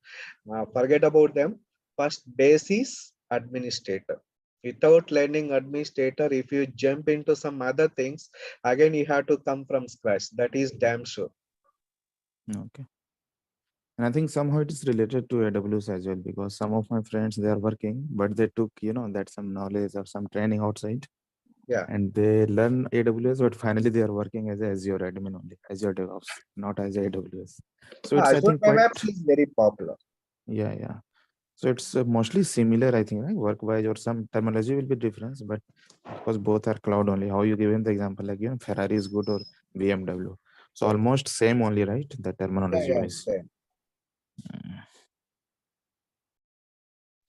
Forget about them. First base is administrator. Without learning administrator, if you jump into some other things, again you have to come from scratch. That is damn sure. Okay. And I think somehow it is related to AWS as well, because some of my friends, they are working, but they took, that some knowledge or some training outside. Yeah. And they learn AWS, but finally they are working as a Azure admin only, Azure DevOps, not as AWS. So it's, I Azure think, quite, DevOps is very popular. yeah, yeah. So it's mostly similar, I think, right? Work-wise, or some terminology will be different, but because both are cloud only. How you given the example, like, Ferrari is good or BMW. So almost same only, right? The terminology wise. Same.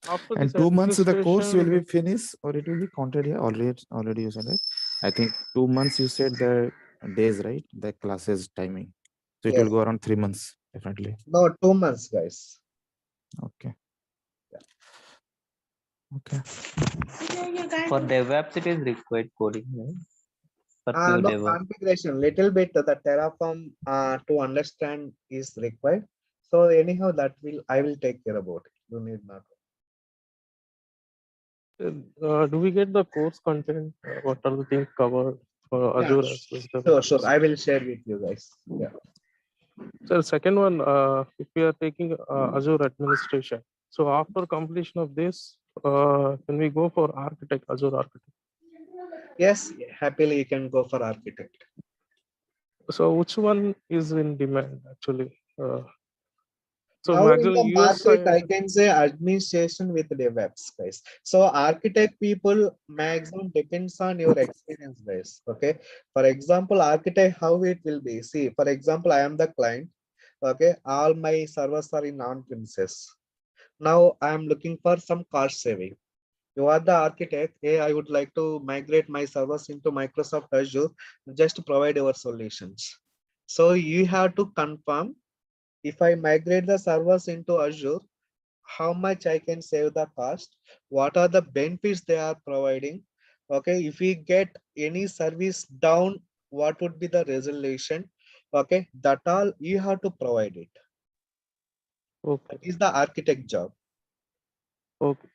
After And this 2 months the course will be administration, finished, or it will be counted here already you said it. I think 2 months you said the days, right? The classes timing. So it will Yes. go around 3 months, definitely. No, 2 months, guys. Okay. Okay. For DevOps, it is required coding, right? For pure No, DevOps. configuration, little bit the Terraform to understand is required. So anyhow, that I will take care about it. You need not. do we get the course content? What are the things covered for Yeah, Azure as well as sure, DevOps? I will share with you guys. Yeah. So second one, if we are taking Azure administration, so after completion of this, can we go for architect, Azure architect? Yes, happily you can go for architect. So which one is in demand actually? So Now in maximum the US market, I side, can say administration with DevOps, guys. So architect people maximum depends on your experience, guys. Okay. For example, architect, how it will be. See, for example, I am the client. Okay, all my servers are in on-premises. Now I am looking for some cost saving. You are the architect. Hey, I would like to migrate my servers into Microsoft Azure. Just provide your solutions. So you have to confirm, if I migrate the servers into Azure, how much I can save the cost, what are the benefits they are providing. Okay, if we get any service down, what would be the resolution? Okay, that all you have to provide it. okay. That is the architect job. Okay.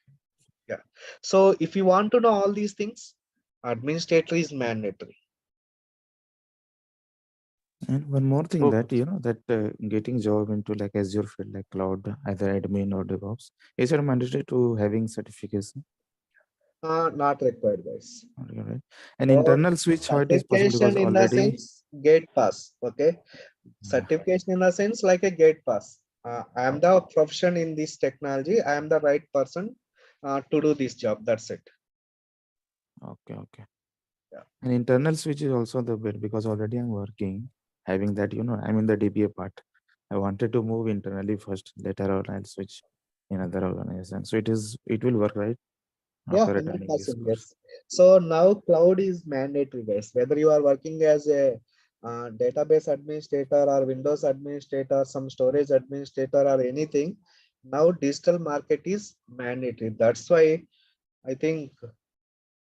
Yeah. So if you want to know all these things, administrator is mandatory. And one more thing, Okay. that getting job into like Azure field, like cloud, either admin or DevOps, is it mandatory to having certification? Not required, guys. Right. And So internal switch, how it is possible, because certification in the already sense gate pass. Okay. Certification in the sense like a gate pass. I am the profession in this technology. I am the right person to do this job. That's it. okay. Yeah. And internal switch is also the bit, because already I'm working, having that, I'm in the DBA part. I wanted to move internally first, later on I'll switch in other organization. So it will work, right? Yeah, After attending this 100%. course. Yes. So now cloud is mandatory, guys. Whether you are working as a database administrator or Windows administrator, some storage administrator or anything. Now digital market is mandatory. That's why I think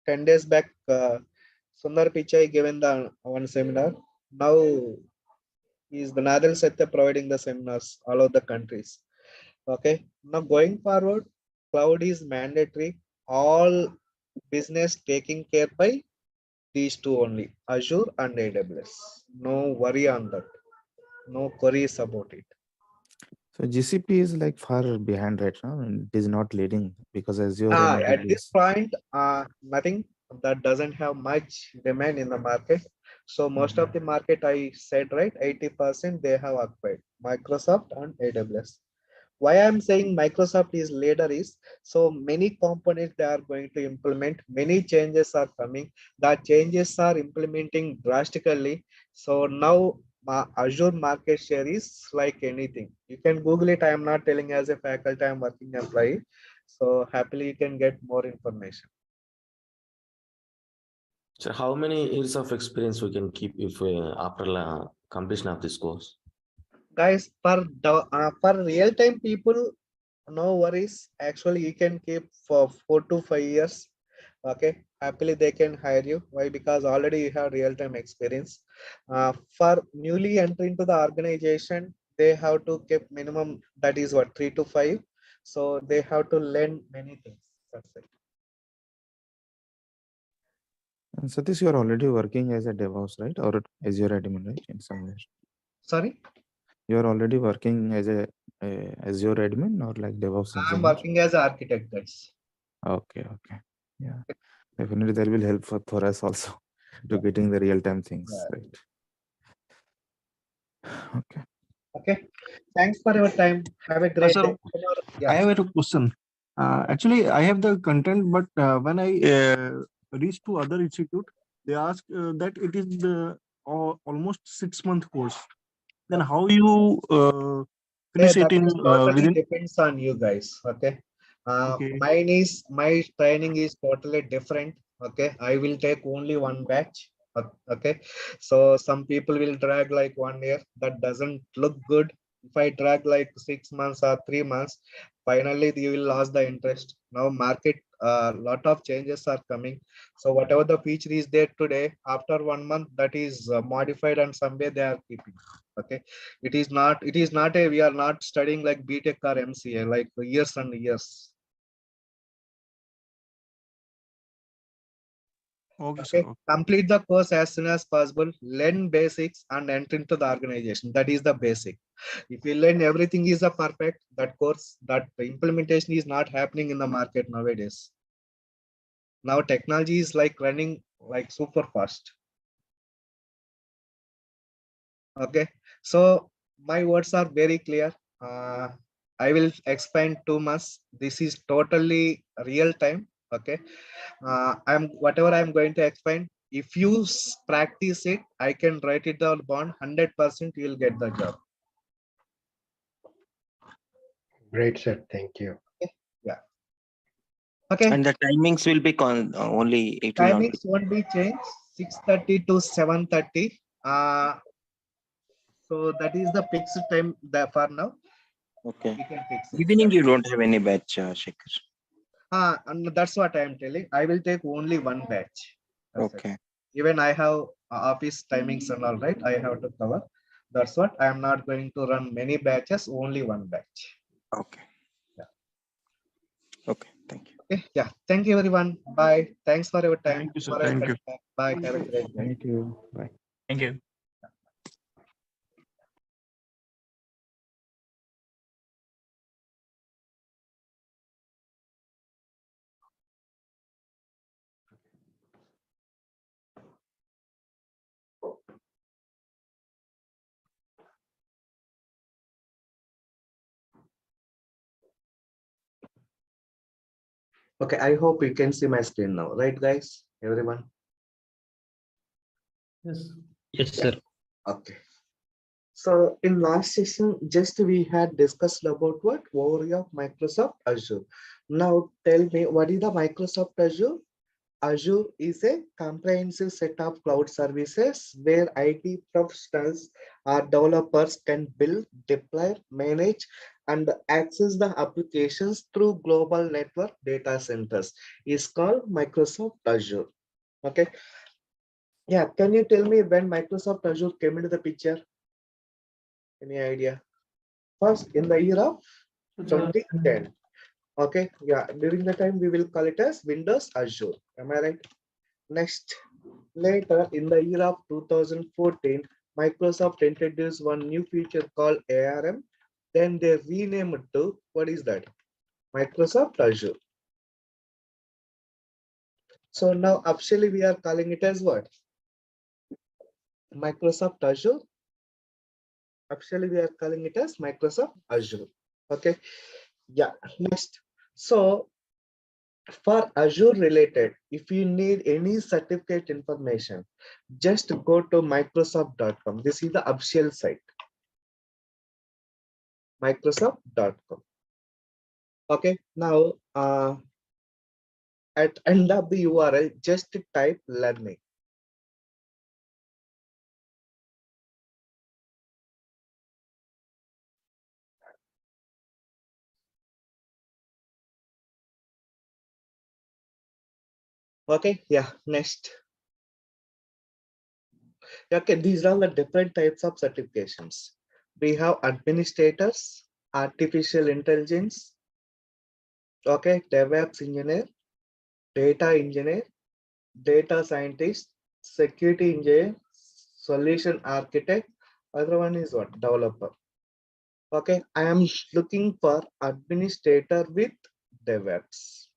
10 days back, Sundar Pichai given the one seminar. Now is the Nadal Satya providing the seminars all over the countries. Okay. Now going forward, cloud is mandatory. All business taking care by these two only, Azure and AWS. No worry on that. No queries about it. So GCP is like far behind right now, and it is not leading because Azure and At this AWS. point, nothing that doesn't have much demand in the market. So most of the market, I said, right, 80% they have acquired Microsoft and AWS. Why I'm saying Microsoft is leader is so many components they are going to implement, many changes are coming, the changes are implementing drastically. So now Azure market share is like anything. You can Google it. I am not telling as a faculty, I'm working employee. So happily you can get more information. So how many years of experience we can keep if after completion of this course? Guys, for real-time people, no worries. Actually, you can keep for 4 to 5 years. Okay, happily they can hire you. Why? Because already you have real-time experience. For newly entering to the organization, they have to keep minimum, that is what, 3 to 5. So they have to learn many things. That's it. And Satish, you are already working as a DevOps, right? Or Azure admin, right? In somewhere. Sorry? You are already working as a Azure admin or like DevOps I'm engineer? working as an architect, guys. Okay, okay. Yeah. Definitely that will help for us also to getting the real-time things, right? Okay. Okay. Thanks for your time. Have a great Sir, day. I have a question. Actually, I have the content, but when I reach to other institute, they ask that it is the almost 6-month course. Then how you finish it That in is totally within? depends on you guys. Okay. Okay. My training is totally different. Okay. I will take only one batch. Okay. So some people will drag like 1 year. That doesn't look good. If I drag like 6 months or 3 months, finally you will lose the interest. Now market, lot of changes are coming. So whatever the feature is there today, after 1 month, that is modified and some way they are keeping. Okay. It is not a, we are not studying like BTech or MCA like years and years. Okay, Okay. sir. Complete the course as soon as possible, learn basics and enter into the organization. That is the basic. If you learn everything is a perfect, that course, that implementation is not happening in the market nowadays. Now technology is like running like super fast. Okay. So my words are very clear. I will explain too much. This is totally real time. Okay. Whatever I'm going to explain. If you practice it, I can write it down bond 100% you will get the job. Great, sir. Thank you. Okay. Yeah. Okay. And the timings will be only, it will not be. Timings won't be changed. 6:30 to 7:30. So that is the fixed time there for now. Okay. We can fix it. Evening, you don't have any batch, Sekhar. And that's what I am telling. I will take only one batch. That's okay. It. Even I have office timings and all right. I have to cover. That's what I am not going to run many batches. Only one batch. Okay. Yeah. Okay. Thank you. Okay. Yeah. Thank you, everyone. Bye. Thanks for your time. Thank you, sir. Thank you. Bye. Have a great day. Thank you. Bye. Thank you. Okay. I hope you can see my screen now. Right, guys? Everyone? Yes. Yes, sir. Okay. So in last session, just we had discussed about what overview of Microsoft Azure. Now tell me, what is the Microsoft Azure? Azure is a comprehensive set of cloud services where IT professionals or developers can build, deploy, manage, and access the applications through global network data centers. It's called Microsoft Azure. Okay. Yeah. Can you tell me when Microsoft Azure came into the picture? Any idea? First, in the year of 2010. Okay. Yeah. During the time, we will call it as Windows Azure. Am I right? Next, later in the year of 2014, Microsoft introduced one new feature called ARM. Then they renamed it to, what is that? Microsoft Azure. So now officially we are calling it as what? Microsoft Azure. Officially we are calling it as Microsoft Azure. Okay. Yeah. Next. So for Azure related, if you need any certificate information, just go to Microsoft.com. This is the official site. Microsoft.com. Okay, now at end of the URL, just type learning. Okay, yeah, next. Okay, these are the different types of certifications. We have administrators, artificial intelligence, okay, DevOps engineer, data engineer, data scientist, security engineer, solution architect. Other one is what? Developer. Okay, I am looking for administrator with DevOps.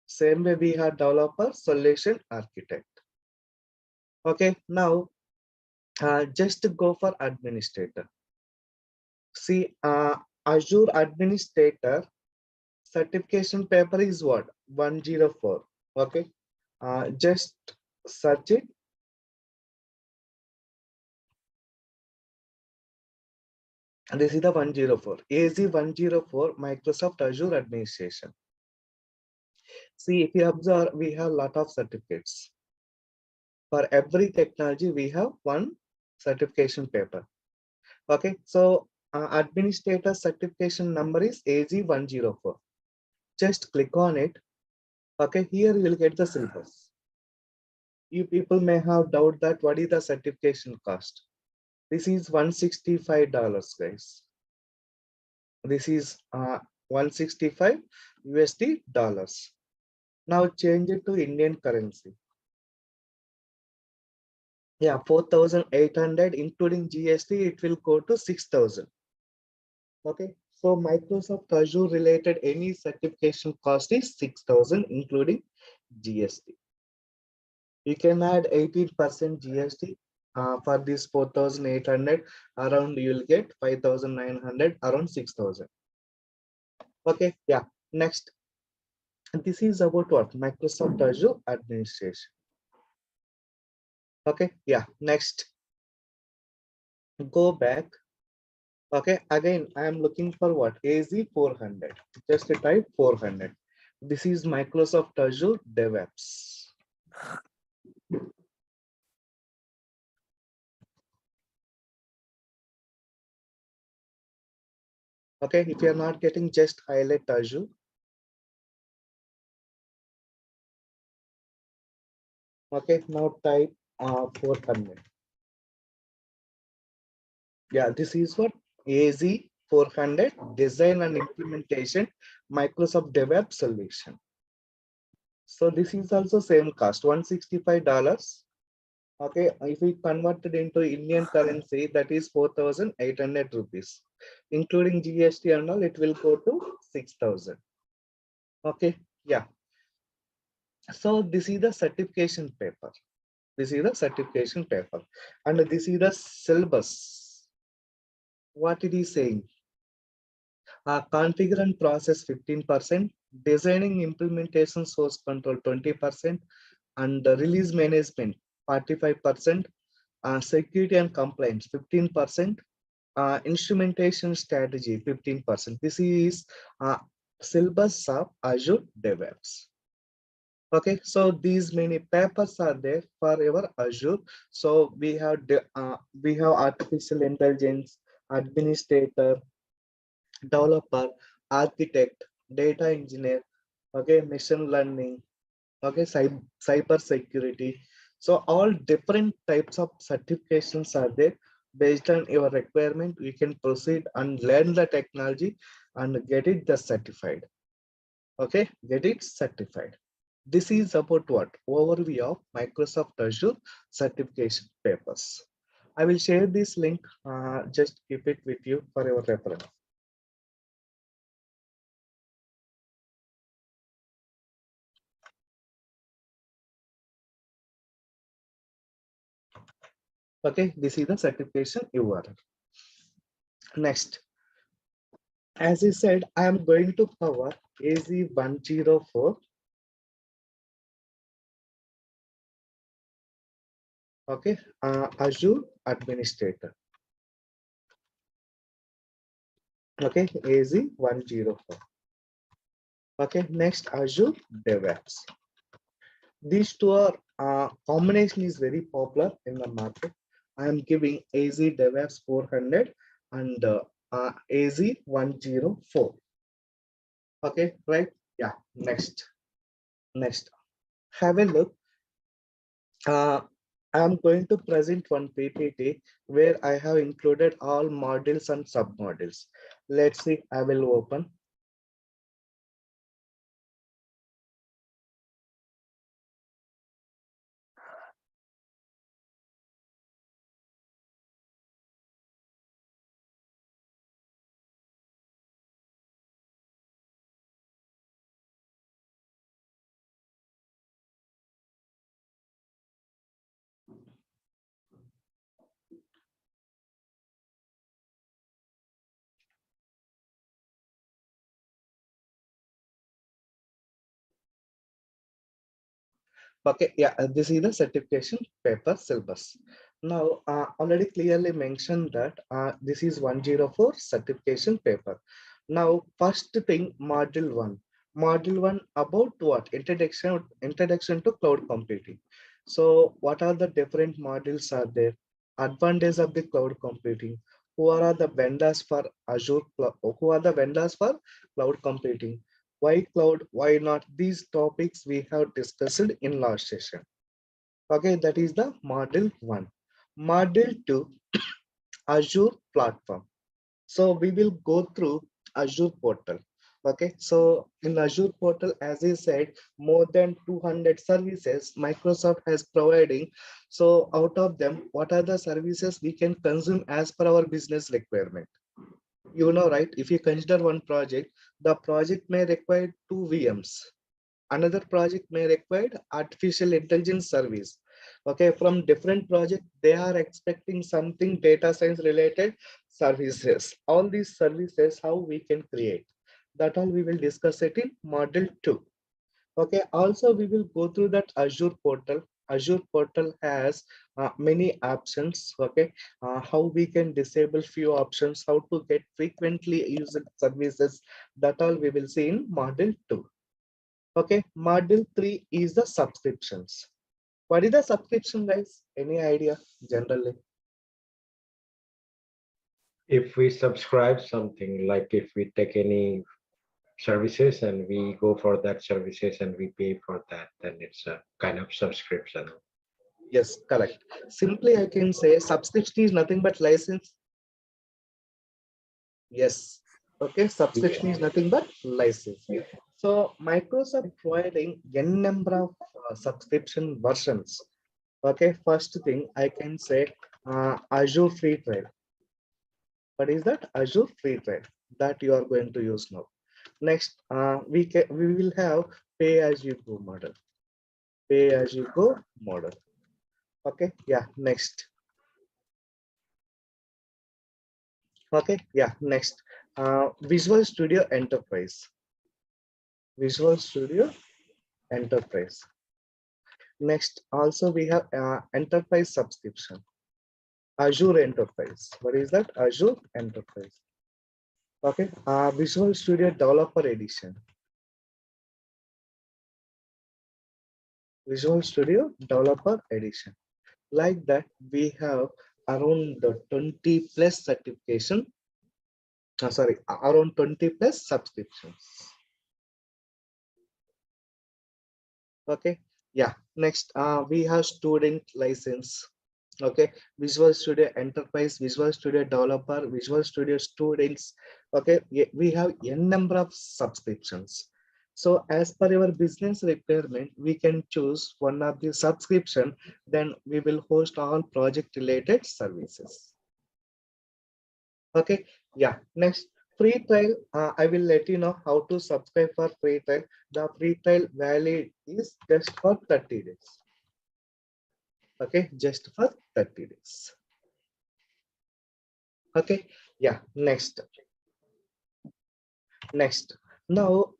Same way we have developer, solution architect. Okay, now just to go for administrator. See, Azure administrator certification paper is what? 104. Okay, just search it. And this is the 104. AZ104 Microsoft Azure administration. See, if you observe, we have a lot of certificates. For every technology, we have one certification paper. Okay, so administrator certification number is AZ104. Just click on it. Okay, here you will get the syllabus. You people may have doubt that what is the certification cost. This is $165, guys. This is 165 USD dollars. Now change it to Indian currency. Yeah, 4,800 including GST, it will go to 6,000. Okay, so Microsoft Azure related any certification cost is 6,000 including GST. You can add 18% GST for this 4,800, around you will get 5,900, around 6,000. Okay, yeah, next. This is about what? Microsoft Azure administration. Okay, yeah, next. Go back. Okay, again, I am looking for what? AZ400. Just type 400. This is Microsoft Azure DevOps. Okay, if you are not getting, just highlight Azure. Okay, now type 400. Yeah, this is what? AZ400 design and implementation Microsoft DevOps solution. So this is also same cost, $165. Okay, if we convert it into Indian currency, that is 4,800 rupees. Including GST and all, it will go to 6,000. Okay, yeah. So this is the certification paper. This is the certification paper. And this is the syllabus. What it is saying? Configure and process 15%, designing implementation source control 20%, and release management 45%, security and compliance 15%, instrumentation strategy 15%. This is syllabus of Azure DevOps. Okay, so these many papers are there for your Azure. So we have artificial intelligence, administrator, developer, architect, data engineer, okay, machine learning, okay, cyber security. So all different types of certifications are there. Based on your requirement, we can proceed and learn the technology and get it the certified. Okay, get it certified. This is about what? Overview of Microsoft Azure certification papers. I will share this link. Just keep it with you for your reference. Okay, this is the certification URL. Next, as I said, I am going to cover AZ104. Okay, Azure Administrator. Okay, AZ104. Okay, next Azure DevOps. These two are combination is very popular in the market. I am giving AZ DevOps 400 and AZ104. Okay, right? Yeah. Next. Have a look. I am going to present one PPT where I have included all modules and submodules. Let's see. I will open. Okay, yeah, this is the certification paper syllabus. Now, already clearly mentioned that this is 104 certification paper. Now, first thing, module one. Module one about what? Introduction to cloud computing. So, what are the different modules are there? Advantage of the cloud computing. Who are the vendors for Azure? Who are the vendors for cloud computing? Why cloud? Why not? These topics we have discussed in last session. Okay, that is the module one. Module two, Azure platform. So we will go through Azure portal. Okay, so in Azure portal, as I said, more than 200 services Microsoft has providing. So out of them, what are the services we can consume as per our business requirement? You know, right? If you consider one project, the project may require two VMs. Another project may require artificial intelligence service. Okay, from different project, they are expecting something data science related services. All these services, how we can create. That all we will discuss it in module 2. Okay, also we will go through that Azure portal. Azure portal has many options. Okay, how we can disable few options, how to get frequently used services. That all we will see in module 2. Okay, module 3 is the subscriptions. What is the subscription, guys? Any idea generally? If we subscribe something, like if we take any services and we go for that services and we pay for that, then it's a kind of subscription. Yes, correct. Simply, I can say subscription is nothing but license. Yes. Okay, subscription is nothing but license. So Microsoft providing n number of subscription versions. Okay, first thing I can say Azure free trial. What is that? Azure free trial that you are going to use now. Next, we will have pay as you go model. Pay as you go model. Okay, yeah. Next. Okay, yeah. Next, Visual Studio Enterprise. Visual Studio Enterprise. Next, also we have enterprise subscription. Azure Enterprise. What is that? Azure Enterprise. Okay, Visual Studio Developer Edition. Visual Studio Developer Edition. Like that, we have around the 20 plus certification. Around 20 plus subscriptions. Okay, yeah. Next, we have student license. Okay, Visual Studio Enterprise, Visual Studio Developer, Visual Studio Students. Okay, we have n number of subscriptions. So as per your business requirement, we can choose one of the subscription, then we will host all project related services. Okay, yeah. Next, free trial. I will let you know how to subscribe for free trial. The free trial valid is just for 30 days. Okay, just for 30 days. Okay, yeah. Next. Now,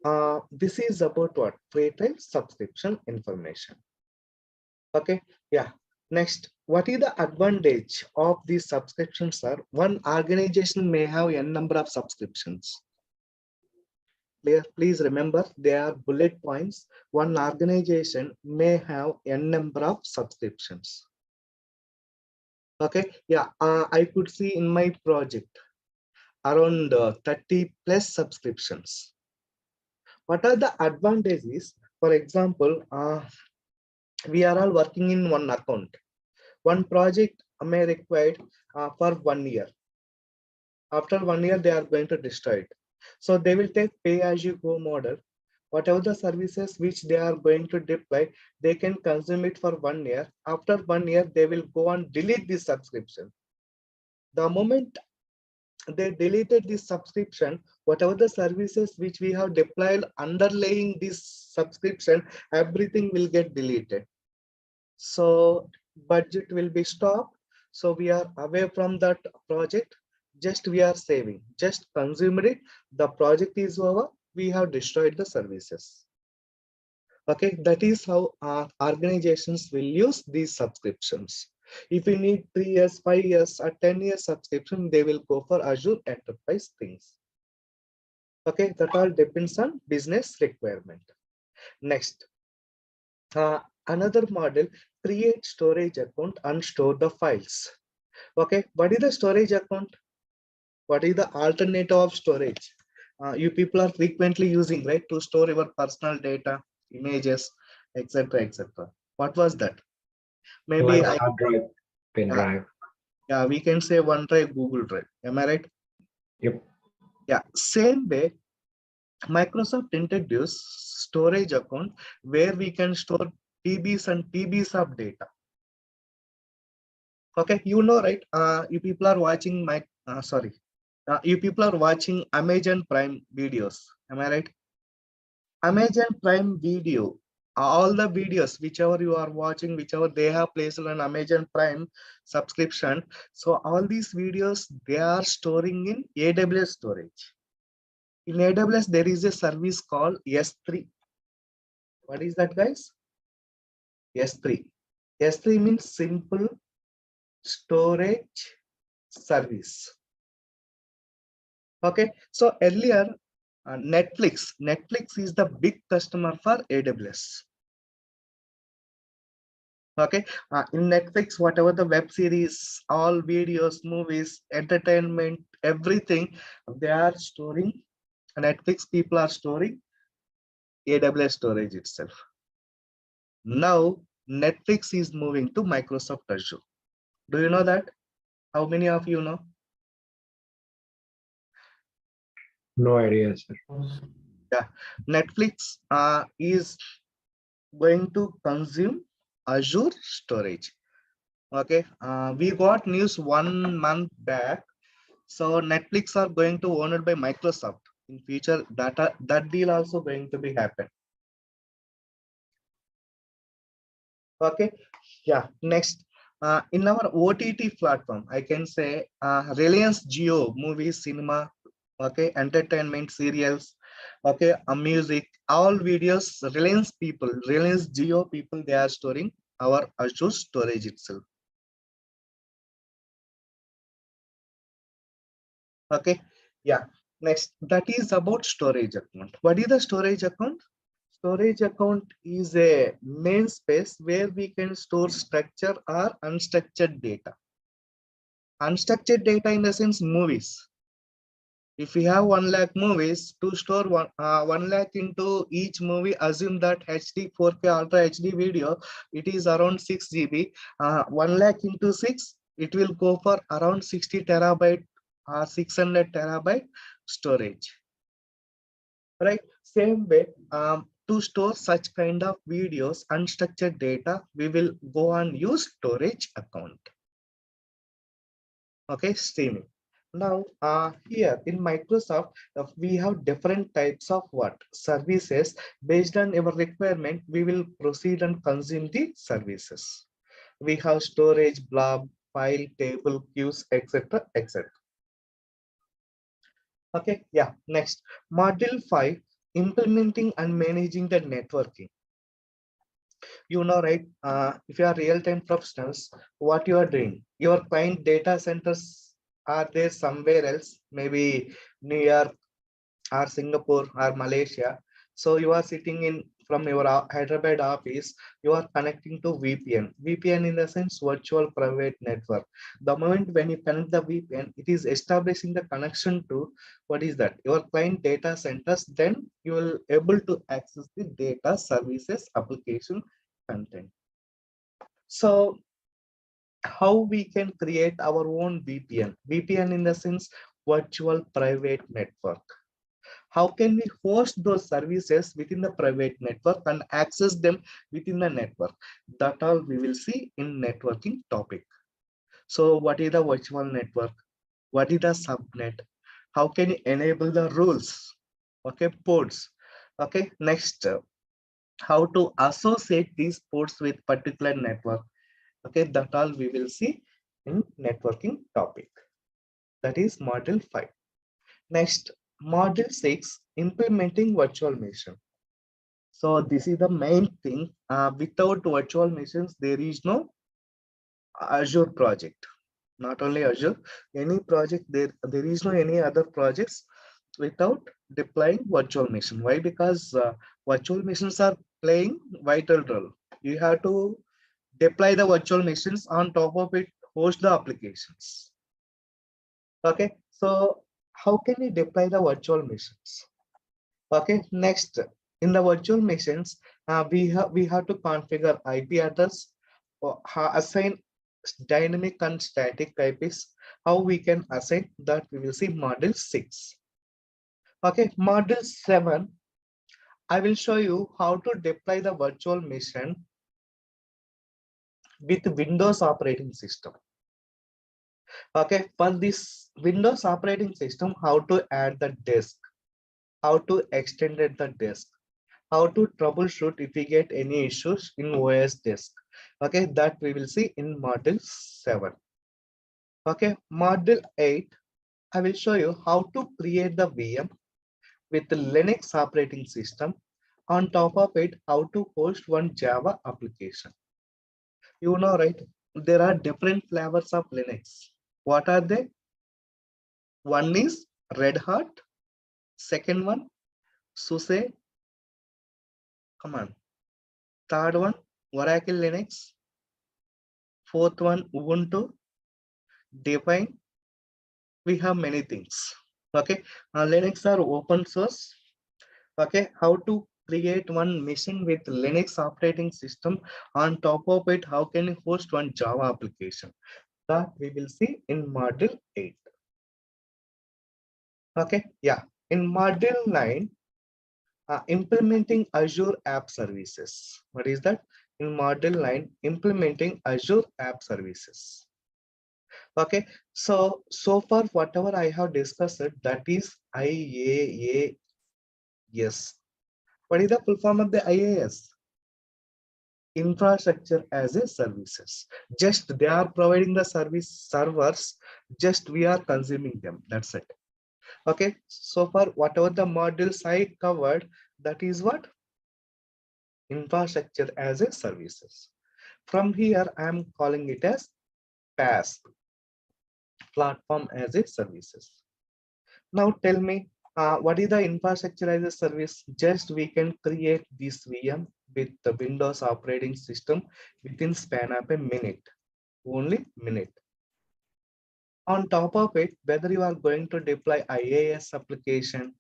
this is about what? Free trial subscription information. Okay, yeah. Next, what is the advantage of these subscriptions? Are one organization may have n number of subscriptions. Please remember, there are bullet points. One organization may have n number of subscriptions. Okay, yeah, I could see in my project around 30 plus subscriptions. What are the advantages? For example, we are all working in one account. One project may require for 1 year. After 1 year, they are going to destroy it. So they will take pay as you go model. Whatever the services which they are going to deploy, they can consume it for 1 year. After 1 year, they will go and delete this subscription. The moment they deleted this subscription, whatever the services which we have deployed underlying this subscription, everything will get deleted. So budget will be stopped. So we are away from that project. Just we are saving, just consumed it. The project is over. We have destroyed the services. Okay, that is how organizations will use these subscriptions. If you need 3 years, 5 years, or 10 years subscription, they will go for Azure Enterprise things. Okay, that all depends on business requirement. Next, another model, create storage account and store the files. Okay, what is the storage account? What is the alternative of storage? You people are frequently using, right, to store your personal data, images, etc., etc. What was that? Maybe Like hard drive, pen drive. Yeah, we can say OneDrive, Google Drive. Am I right? Yep. Yeah, same way, Microsoft introduced storage account where we can store TBs and TBs of data. Okay, you know, right? You people are watching you people are watching Amazon Prime videos. Am I right? Amazon Prime Video, all the videos, whichever you are watching, whichever they have placed on Amazon Prime subscription. So all these videos, they are storing in AWS storage. In AWS, there is a service called S3. What is that, guys? S3. S3 means simple storage service. Okay, so earlier, Netflix is the big customer for AWS. Okay, in Netflix, whatever the web series, all videos, movies, entertainment, everything, they are storing. Netflix people are storing AWS storage itself. Now Netflix is moving to Microsoft Azure. Do you know that? How many of you know? No idea, sir. Yeah, Netflix is going to consume Azure storage. Okay, we got news 1 month back. So Netflix are going to owned by Microsoft in future. That deal also going to be happen. Okay, yeah. Next, in our OTT platform, I can say Reliance Jio movies, cinema, okay, entertainment, serials, okay, music, all videos. Reliance Jio people, they are storing our Azure storage itself. Okay, yeah. Next, that is about storage account. What is the storage account? Storage account is a namespace where we can store structured or unstructured data. Unstructured data in the sense movies. If we have 1 lakh movies, to store 1 lakh into each movie, assume that HD 4K Ultra HD video, it is around 6 GB. 1 lakh into 6, it will go for around 60 terabyte or 600 terabyte storage. Right? Same way, to store such kind of videos, unstructured data, we will go and use storage account. Okay, streaming. Now, here in Microsoft, we have different types of what services. Based on our requirement, we will proceed and consume the services. We have storage, blob, file, table, queues, etc., etc. Okay, yeah. Next, module 5, implementing and managing the networking. You know, right? If you are real-time professionals, what you are doing, your client data centers are there somewhere else, maybe New York or Singapore or Malaysia. So you are sitting in from your Hyderabad office, you are connecting to VPN. VPN in the sense virtual private network. The moment when you connect the VPN, it is establishing the connection to what is that? Your client data centers. Then you will able to access the data services application content. So how we can create our own VPN? VPN in the sense virtual private network. How can we host those services within the private network and access them within the network? That all we will see in networking topic. So what is the virtual network? What is the subnet? How can you enable the rules? Okay, ports. Okay, next, how to associate these ports with particular network. Okay, that all we will see in networking topic. That is module 5. Next, module 6, implementing virtual machine. So this is the main thing. Without virtual machines, there is no Azure project. Not only Azure, any project, there is no any other projects without deploying virtual machine. Why? Because virtual machines are playing vital role. You have to deploy the virtual machines, on top of it host the applications. Okay, so how can we deploy the virtual machines? Okay, next, in the virtual machines, we have to configure IP address, or assign dynamic and static IPs. How we can assign that, we will see module 6. Okay, module 7, I will show you how to deploy the virtual machine with Windows operating system. Okay, for this Windows operating system, how to add the disk, how to extend the disk, how to troubleshoot if we get any issues in OS disk. Okay, that we will see in module 7. Okay, module 8, I will show you how to create the VM with the Linux operating system. On top of it, how to host one Java application. You know, right? There are different flavors of Linux. What are they? One is Red Hat. Second one, SUSE. Come on. Third one, Oracle Linux. Fourth one, Ubuntu. Define. We have many things. Okay, Linux are open source. Okay, how to create one machine with Linux operating system? On top of it, how can you host one Java application? That we will see in module 8. Okay, yeah, in module 9, implementing Azure App Services. What is that? In module 9, implementing Azure App Services. Okay, so far whatever I have discussed, that is IaaS. What is the full form of the IaaS? Infrastructure as a services. Just they are providing the service servers, just we are consuming them. That's it. Okay, so far whatever the modules I covered, that is what? Infrastructure as a services. From here, I am calling it as PaaS, platform as a services. Now tell me, What is the infrastructure as a service? Just we can create this VM with the Windows operating system within span of a minute, only minute. On top of it, whether you are going to deploy IaaS application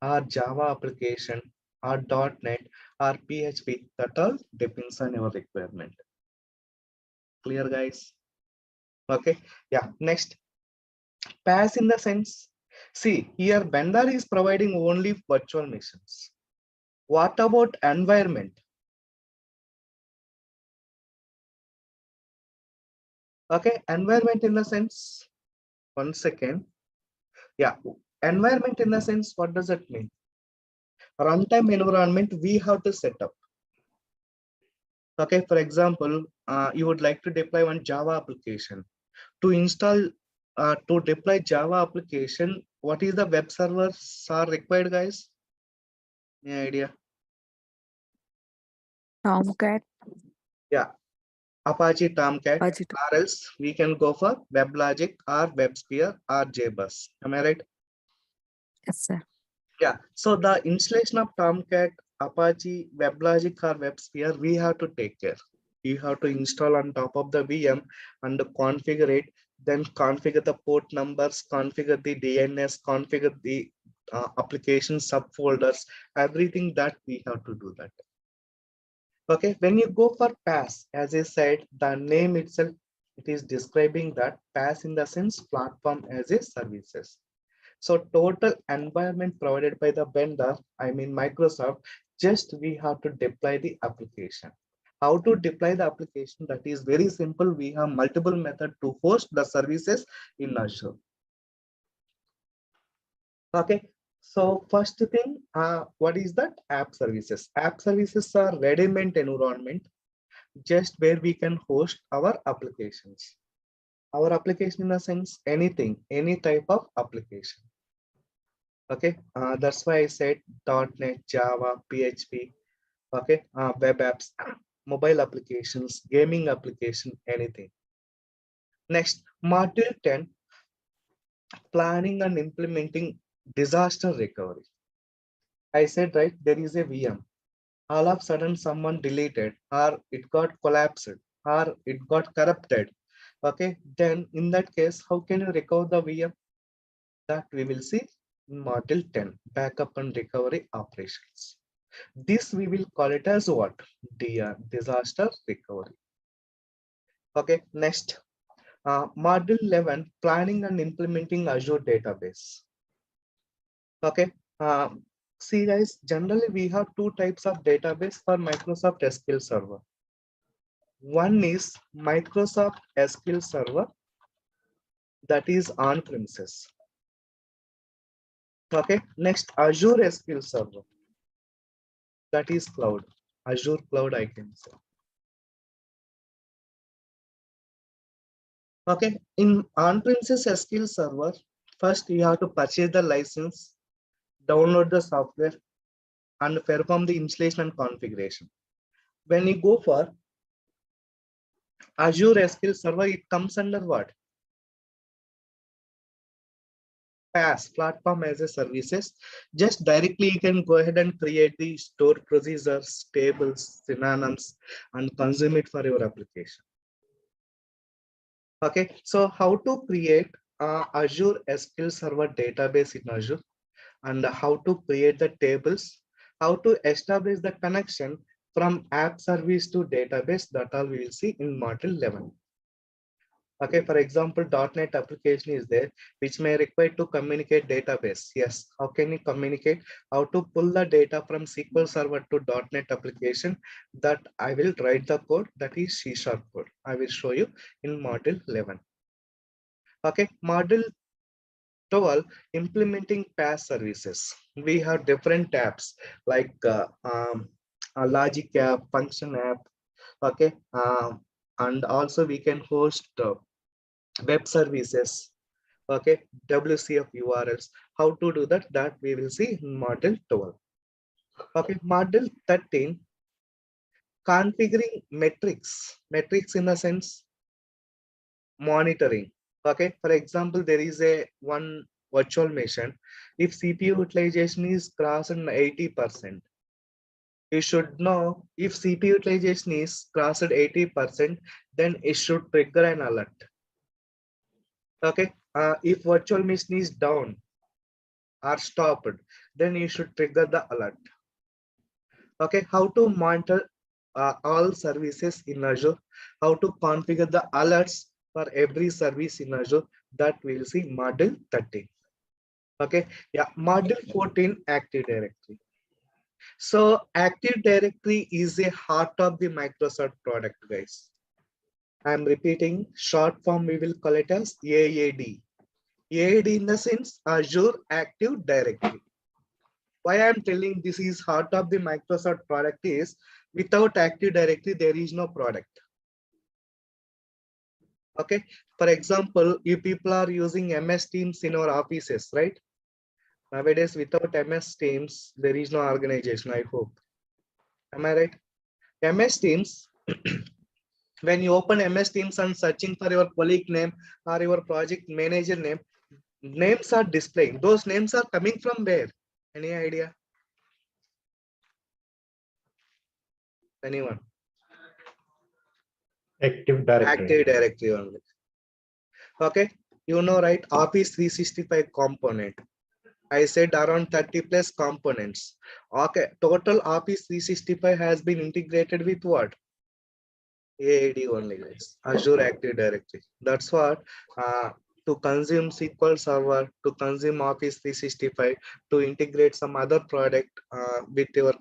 or Java application or .NET or PHP, that all depends on your requirement. Clear, guys? Okay, yeah, next. PaaS in the sense, see here vendor is providing only virtual machines. What about environment? Okay, environment in the sense, 1 second. Yeah, environment in the sense, what does it mean? Runtime environment we have to set up. Okay, for example, you would like to deploy one Java application. To install, to deploy Java application, what is the web servers are required, guys? Any idea? Tomcat. Yeah, Apache Tomcat, Apache. or else we can go for WebLogic or WebSphere or JBus. Am I right? Yes, sir. Yeah. So the installation of Tomcat, Apache, WebLogic or WebSphere, we have to take care. You have to install on top of the VM and configure it. Then configure the port numbers, configure the DNS, configure the application subfolders, everything that we have to do that. Okay, when you go for PaaS, as I said, the name itself, it is describing that PaaS in the sense platform as a services. So total environment provided by the vendor, I mean Microsoft, just we have to deploy the application. How to deploy the application? That is very simple. We have multiple methods to host the services in Azure. Okay, so first thing, what is that? App services. App services are ready-made environment, just where we can host our applications. Our application in a sense, anything, any type of application. Okay, that's why I said .NET, Java, PHP, okay, web apps, mobile applications, gaming application, anything. Next, module 10, planning and implementing disaster recovery. I said, right, there is a VM. All of a sudden someone deleted or it got collapsed or it got corrupted. Okay, then in that case, how can you recover the VM? That we will see in module 10, backup and recovery operations. This we will call it as what? Disaster recovery. Okay, next, module 11, planning and implementing Azure database. Okay, see guys, generally we have two types of database for Microsoft SQL Server. One is Microsoft SQL Server, that is on premises. Okay, next Azure SQL Server, that is cloud, Azure cloud, I can say. Okay, in on-premises SQL Server, first you have to purchase the license, download the software, and perform the installation and configuration. When you go for Azure SQL Server, it comes under what? PaaS, platform as a services. Just directly you can go ahead and create the store procedures, tables, synonyms, and consume it for your application. Okay, so how to create Azure SQL Server database in Azure, and how to create the tables, how to establish the connection from app service to database, that all we will see in module 11. Okay, for example, .NET application is there, which may require to communicate database. Yes, how can you communicate? How to pull the data from SQL Server to .NET application, that I will write the code, that is C# code. I will show you in module 11. Okay, module 12, implementing PaaS services. We have different tabs like a logic app, function app, okay, and also we can host web services, okay, WCF URLs. How to do that? That we will see in module 12. Okay, module 13, configuring metrics. Metrics in the sense monitoring. Okay, for example, there is a one virtual machine. If CPU utilization is crossing 80%, you should know if CPU utilization is crossed 80%, then it should trigger an alert. Okay, if virtual machine is down or stopped, then you should trigger the alert. Okay, how to monitor all services in Azure, how to configure the alerts for every service in Azure, that we will see module 13. Okay, yeah, module 14, Active Directory. So Active Directory is a heart of the Microsoft product, guys. I'm repeating, short form we will call it as AAD. AAD in the sense Azure Active Directory. Why I'm telling this is heart of the Microsoft product is, without Active Directory there is no product. Okay, for example, you people are using MS Teams in our offices, right? Nowadays without MS Teams there is no organization, I hope. Am I right? MS Teams, when you open MS Teams and searching for your colleague name or your project manager name, names are displaying. Those names are coming from where? Any idea? Anyone? Active Directory. Active Directory only. Okay, you know, right? Office 365 component. I said around 30 plus components. Okay, total Office 365 has been integrated with what? AAD only, guys. Azure Active Directory. That's what, to consume SQL Server, to consume Office 365, to integrate some other product with your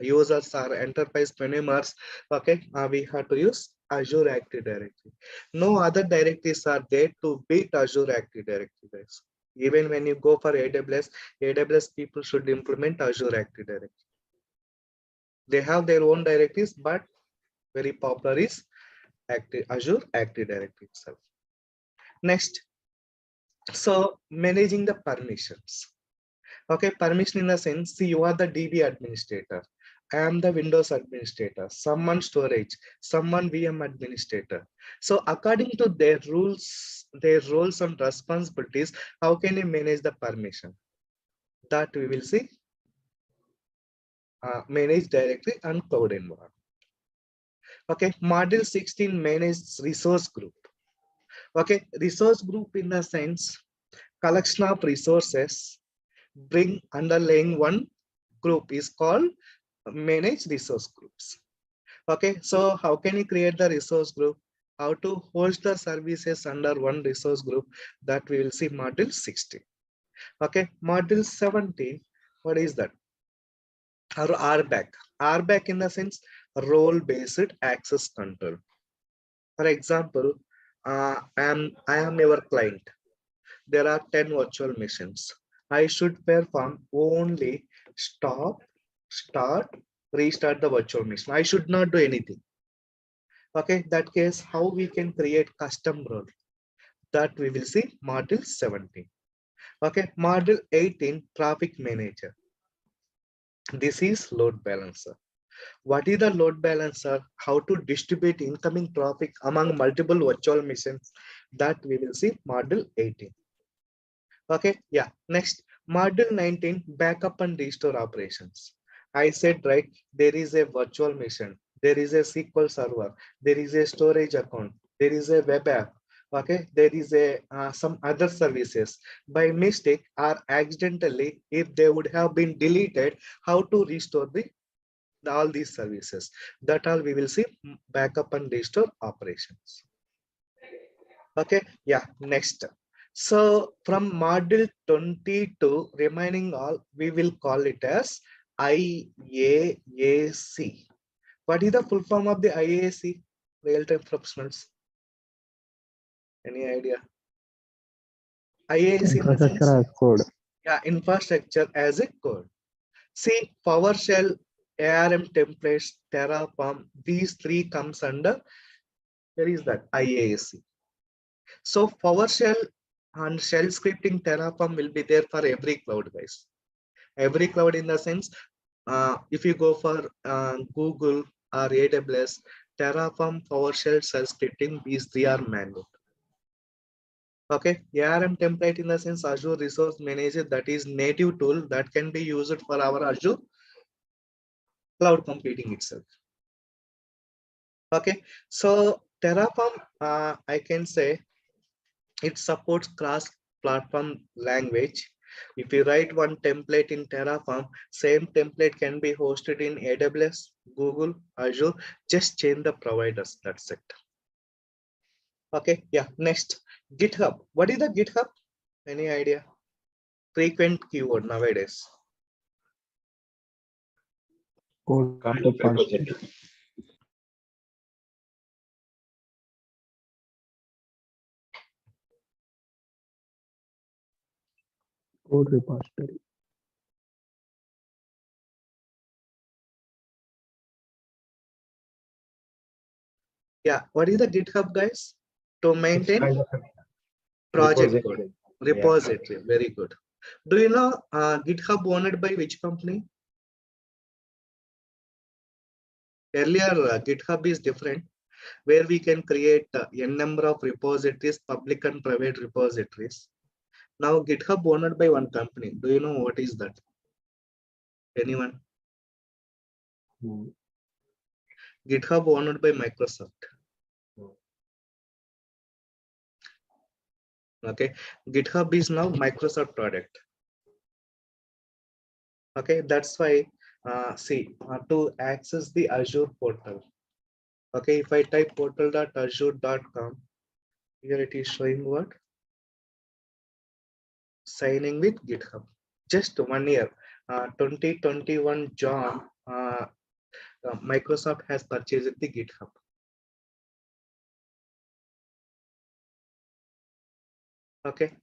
users or enterprise consumers. Okay, we have to use Azure Active Directory. No other directories are there to beat Azure Active Directory, guys. Even when you go for AWS people should implement Azure Active Directory. They have their own directories, but very popular is Azure Active Directory itself. Next, so managing the permissions. Okay, permission in the sense, see, you are the DB administrator. I am the Windows administrator, someone storage, someone VM administrator. So according to their rules, their roles and responsibilities, how can you manage the permission? That we will see. Manage directory and cloud environment. Okay, module 16, manage resource group. Okay, resource group in the sense, collection of resources bring underlying one group is called manage resource groups. Okay, so how can you create the resource group? How to host the services under one resource group, that we will see module 16. Okay, module 17, what is that? Or RBAC. RBAC in the sense role-based access control. For example, I am your client. There are 10 virtual machines. I should perform only stop, start, restart the virtual machine. I should not do anything. Okay, that case, how we can create custom role, that we will see module 17. Okay, module 18, traffic manager. This is load balancer. What is the load balancer? How to distribute incoming traffic among multiple virtual machines, that we will see module 18. Okay, yeah. Next, module 19, backup and restore operations. I said, right, there is a virtual machine, there is a SQL server, there is a storage account, there is a web app. Okay, there is a some other services. By mistake or accidentally, if they would have been deleted, how to restore all these services? That all we will see backup and restore operations. Okay, yeah. Next. So from module 22 remaining all, we will call it as IaaC. What is the full form of the IaaC? Real-time professionals. Any idea? IaaC Infrastructure as code. Yeah, infrastructure as a code. See, PowerShell, ARM templates, Terraform, these three comes under, there is that IaaC. So PowerShell and shell scripting, Terraform will be there for every cloud, guys. Every cloud in the sense, if you go for Google or AWS, Terraform, PowerShell, shell scripting, these three are mandatory. Okay, ARM template in the sense Azure Resource Manager, that is native tool that can be used for our Azure cloud computing itself. Okay, so Terraform, I can say it supports cross-platform language. If you write one template in Terraform, same template can be hosted in AWS, Google, Azure. Just change the providers. That's it. Okay, yeah. Next, GitHub. What is the GitHub? Any idea? Frequent keyword nowadays. Code repository. Code repository. Yeah, what is the GitHub, guys? To maintain kind of a project repository. code. Yeah. Repository, very good. Do you know GitHub owned by which company? Earlier, GitHub is different, where we can create n number of repositories, public and private repositories. Now GitHub owned by one company. Do you know what is that? Anyone? GitHub owned by Microsoft. Okay, GitHub is now Microsoft product. Okay, that's why see to access the Azure portal. Okay, if I type portal.azure.com, here it is showing what? Signing with GitHub. Just 1 year, 2021 John, Microsoft has purchased the GitHub. Okay,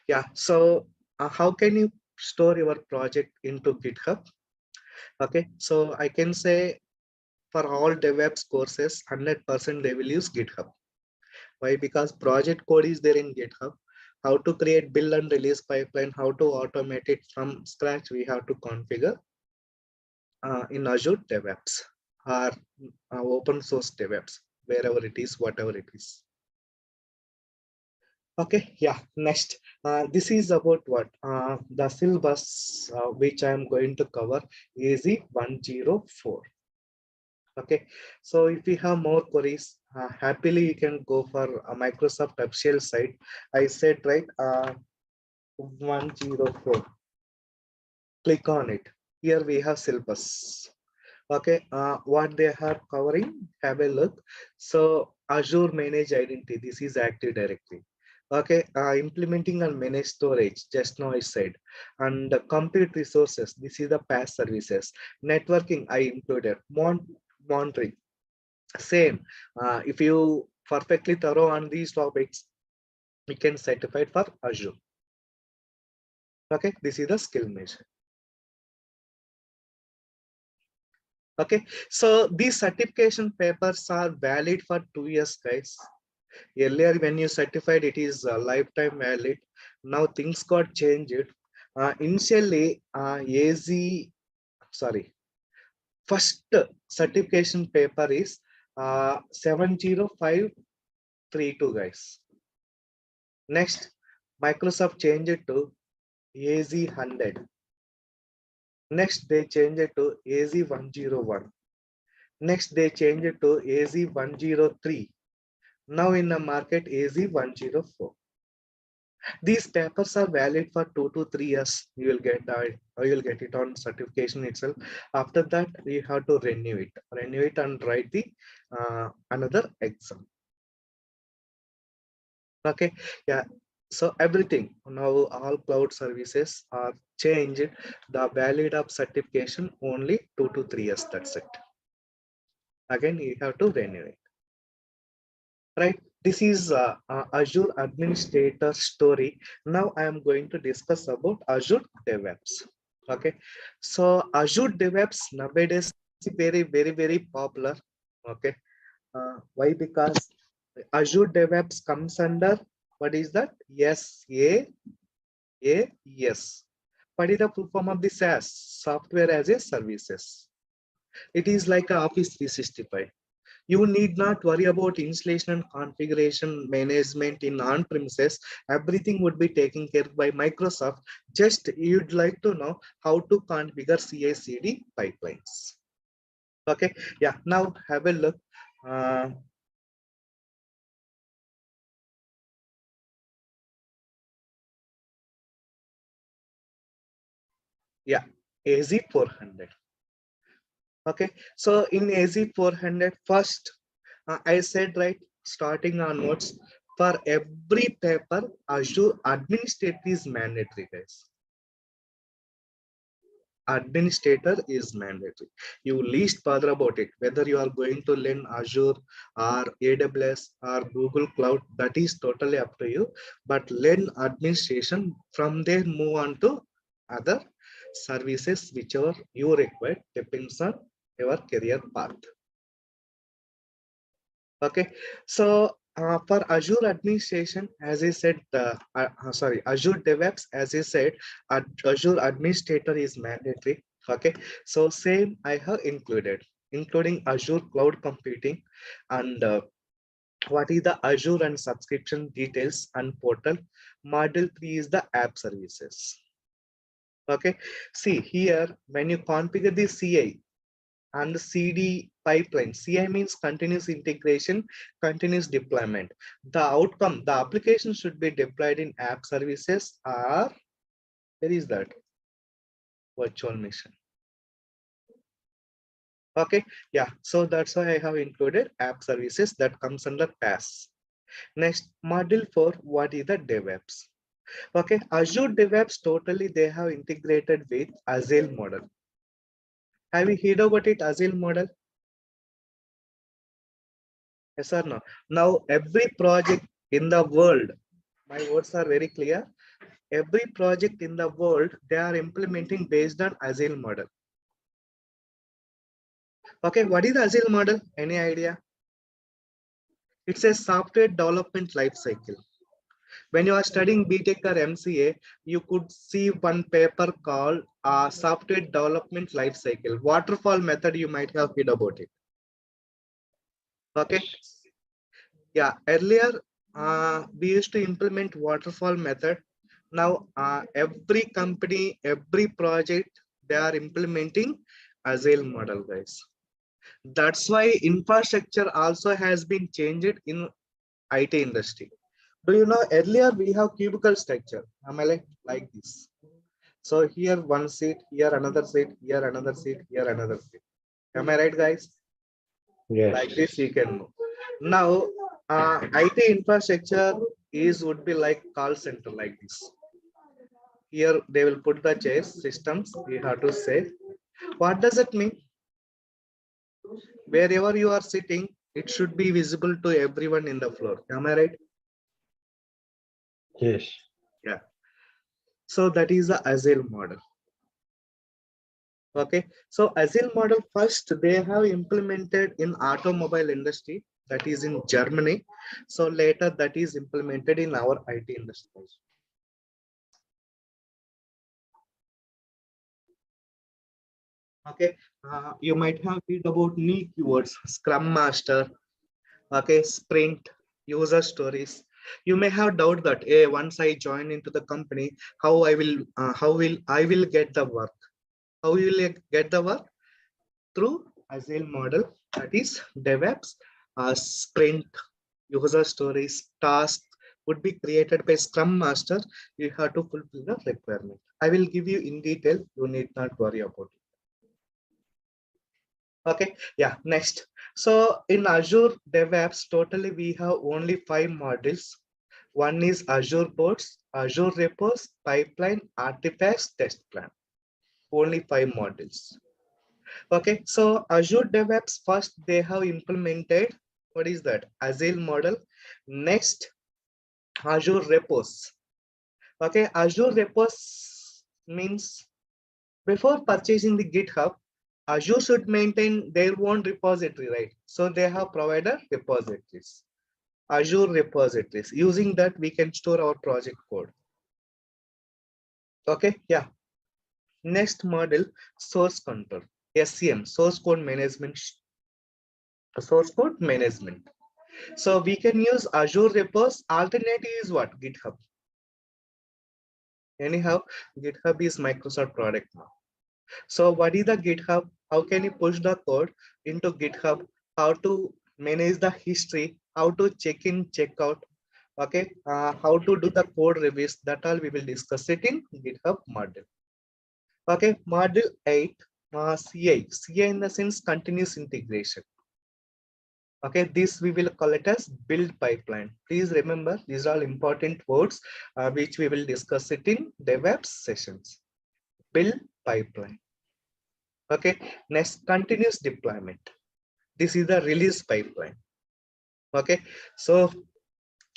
yeah. So how can you store your project into GitHub? Okay, so I can say for all DevOps courses, 100% they will use GitHub. Why? Because project code is there in GitHub. How to create build and release pipeline, how to automate it from scratch, we have to configure in Azure DevOps or open source DevOps, wherever it is, whatever it is. Okay, yeah, next. This is about what? The syllabus which I am going to cover is the 104. Okay, so if you have more queries, happily you can go for a Microsoft official site. I said, right, 104. Click on it. Here we have syllabus. Okay, what they are covering, have a look. So Azure Manage Identity, this is Active Directory. Okay, implementing and manage storage, just now I said. And the compute resources, this is the PaaS services. Networking, I included. Monitoring, same. If you perfectly thorough on these topics, you can certify for Azure. Okay, this is the skill measure. Okay, so these certification papers are valid for 2 years, guys. Earlier, when you certified, it is lifetime valid. Now things got changed. Initially, first certification paper is 70532, guys. Next, Microsoft changed it to AZ100. Next, they changed it to AZ101. Next, they changed it to AZ103. Now in the market, AZ104. These papers are valid for 2 to 3 years. You will get it on certification itself. After that, you have to renew it and write the another exam. Okay, yeah. So everything now, all cloud services are changed. The valid of certification only 2 to 3 years. That's it. Again, you have to renew it. Right. This is Azure Administrator story. Now I am going to discuss about Azure DevOps. Okay. So Azure DevOps nowadays is very popular. Okay. Why? Because Azure DevOps comes under, what is that? SaaS. What is the full form of the SaaS? Software as a services. It is like a Office 365. You need not worry about installation and configuration management in on-premises. Everything would be taken care by Microsoft. Just you'd like to know how to configure CI/CD pipelines. Okay, yeah, now have a look. Yeah, AZ400. Okay, so in AZ400, first I said, right, starting onwards, for every paper, Azure administrator is mandatory, guys. Administrator is mandatory. You least bother about it, whether you are going to learn Azure or AWS or Google Cloud, that is totally up to you. But learn administration, from there move on to other services, whichever you require, depends on your career path. Okay, so for Azure administration, as I said, sorry, Azure DevOps, as I said, Azure administrator is mandatory. Okay, so same I have included, including Azure cloud computing, and what is the Azure and subscription details and portal. Module 3 is the app services. Okay, see here, when you configure the CI and the CD pipeline. CI means continuous integration, continuous deployment. The outcome, the application should be deployed in app services, or where is that? Virtual machine. Okay, yeah, so that's why I have included app services, that comes under PaaS. Next, module 4, what is the DevOps? Okay, Azure DevOps, totally they have integrated with Agile model. Have you heard about it, Agile model? Yes or no? Now, every project in the world, my words are very clear. Every project in the world, they are implementing based on Agile model. Okay, what is the Agile model? Any idea? It's a software development life cycle. When you are studying BTech or MCA, you could see one paper called software development life cycle. Waterfall method, you might have heard about it. Okay. Yeah, earlier we used to implement waterfall method. Now every company, every project, they are implementing Agile model, guys. That's why infrastructure also has been changed in IT industry. Do you know, earlier we have cubicle structure, am I like this? So here one seat, here another seat, here another seat, here another seat. Am I right, guys? Yes. Like this you can move. Now IT infrastructure would be like call center, like this. Here they will put the chairs, systems, we have to say. What does it mean? Wherever you are sitting, it should be visible to everyone in the floor. Am I right? Yes. Yeah. So that is the Agile model. Okay. So Agile model, first they have implemented in automobile industry, that is in Germany. So later that is implemented in our IT industry. Okay, you might have heard about new keywords, Scrum Master, okay, Sprint, user stories. You may have doubt that, hey, once I join into the company, how will I get the work? How will I get the work? Through Agile model, that is DevOps, Sprint, user stories, tasks would be created by Scrum Master. You have to fulfill the requirement. I will give you in detail. You need not worry about it. Okay, yeah, next. So in Azure DevOps, totally we have only 5 modules. One is Azure Boards, Azure Repos, Pipeline, Artifacts, Test Plan. Only 5 modules. Okay, so Azure DevOps, first they have implemented, what is that? Agile model. Next, Azure Repos. Okay, Azure Repos means before purchasing the GitHub, Azure should maintain their own repository, right? So they have provided repositories, Azure repositories. Using that, we can store our project code. Okay, yeah. Next model, source control, SCM, source code management Source code management. So we can use Azure repos. Alternative is what? GitHub. Anyhow, GitHub is Microsoft product now. So what is the GitHub? How can you push the code into GitHub? How to manage the history? How to check in, check out? Okay, how to do the code reviews? That all we will discuss it in GitHub module. Okay, module 8, CI. CI in the sense continuous integration. Okay, this we will call it as build pipeline. Please remember, these are all important words which we will discuss it in DevOps sessions. Build pipeline. Okay, next, continuous deployment. This is the release pipeline. Okay, so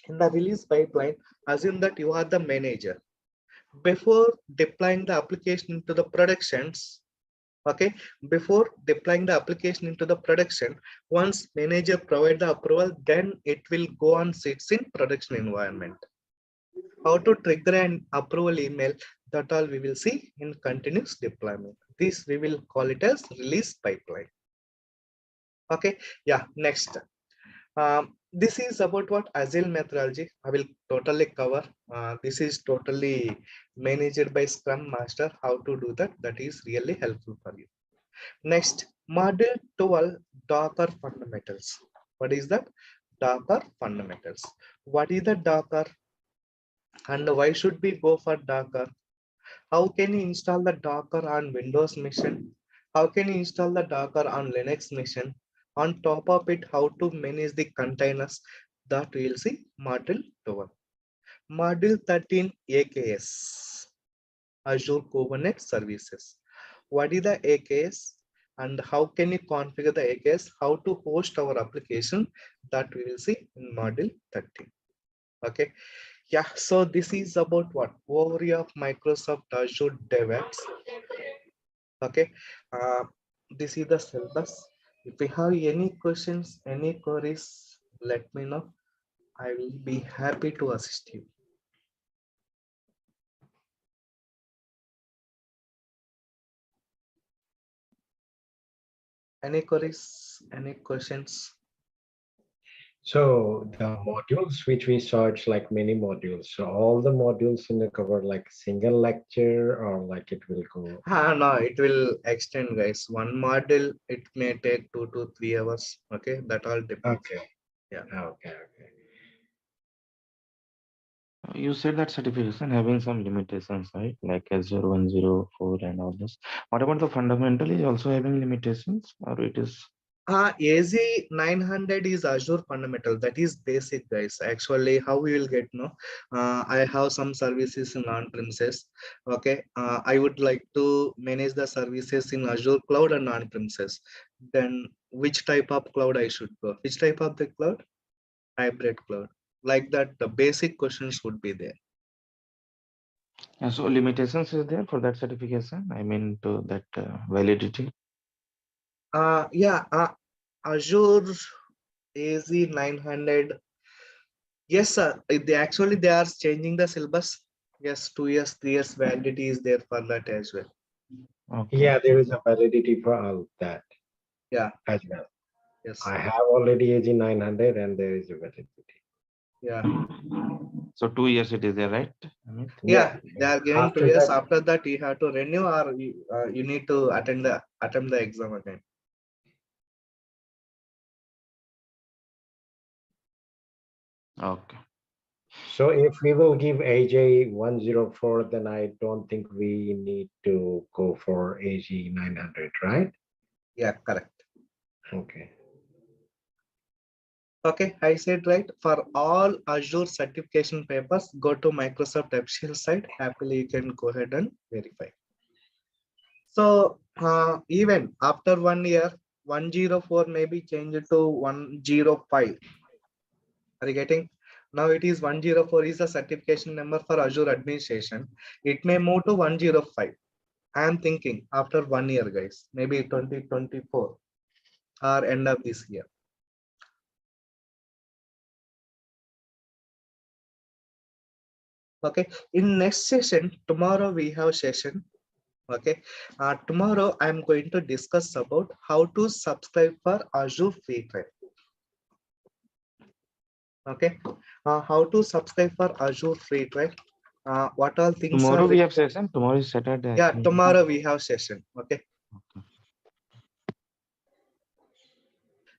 in the release pipeline, assume that you are the manager. Before deploying the application into the productions, okay, before deploying the application into the production, once manager provide the approval, then it will go on sits in production environment. How to trigger an approval email, that all we will see in continuous deployment. This we will call it as release pipeline. Okay, yeah, next. This is about what Agile methodology I will totally cover. This is totally managed by Scrum Master. How to do that? That is really helpful for you. Next, module 12, Docker fundamentals. What is that? Docker fundamentals. What is the Docker and why should we go for Docker? How can you install the Docker on Windows machine? How can you install the Docker on Linux machine? On top of it, how to manage the containers, that we will see module 12. Module 13, AKS, Azure Kubernetes Services. What is the AKS and how can you configure the AKS? How to host our application, that we will see in module 13. Okay. Yeah, so this is about what? Overview of Microsoft Azure DevOps. Okay, this is the syllabus. If you have any questions, any queries, let me know. I will be happy to assist you. Any queries, any questions? So the modules which we saw, it's like many modules. So all the modules in the cover like single lecture or like it will go. No, it will extend, guys. One module, it may take 2 to 3 hours. Okay, that all depends. Okay. Yeah. Okay. You said that certification having some limitations, right? Like Azure 104 and all this. What about the fundamental is also having limitations or it is? AZ900 is Azure fundamental. That is basic, guys. Actually, how we will get no? I have some services in on-premises. Okay, I would like to manage the services in Azure cloud and on-premises. Then, which type of cloud I should go? Which type of the cloud? Hybrid cloud. Like that, the basic questions would be there. And so limitations is there for that certification. I mean to that validity. Yeah. Azure AZ900. Yes, sir. They are changing the syllabus. Yes, 2 years, 3 years validity is there for that as well. Okay. Yeah, there is a validity for all that. Yeah. As well. Yes. I have already AZ900 and there is a validity. Yeah. So 2 years it is there, right? Yeah, they are giving After 2 years. that, After that, you have to renew or you need to attempt the exam again. Okay. so if we will give AJ 104, then I don't think we need to go for AZ900, right? Yeah, correct. Okay. Okay, I said right. For all Azure certification papers, go to Microsoft official site. Happily, you can go ahead and verify. So even after 1 year, 104 may be changed to 105. Are you getting? Now it is 104 is the certification number for Azure administration. It may move to 105. I am thinking after 1 year, guys, maybe 2024 or end of this year. Okay, in next session, tomorrow we have session. Okay. Tomorrow I'm going to discuss about how to subscribe for Azure free trial. Okay. How to subscribe for Azure free trial. What all things Tomorrow are we have session. Tomorrow is Saturday. yeah, Actually. tomorrow we have session. Okay.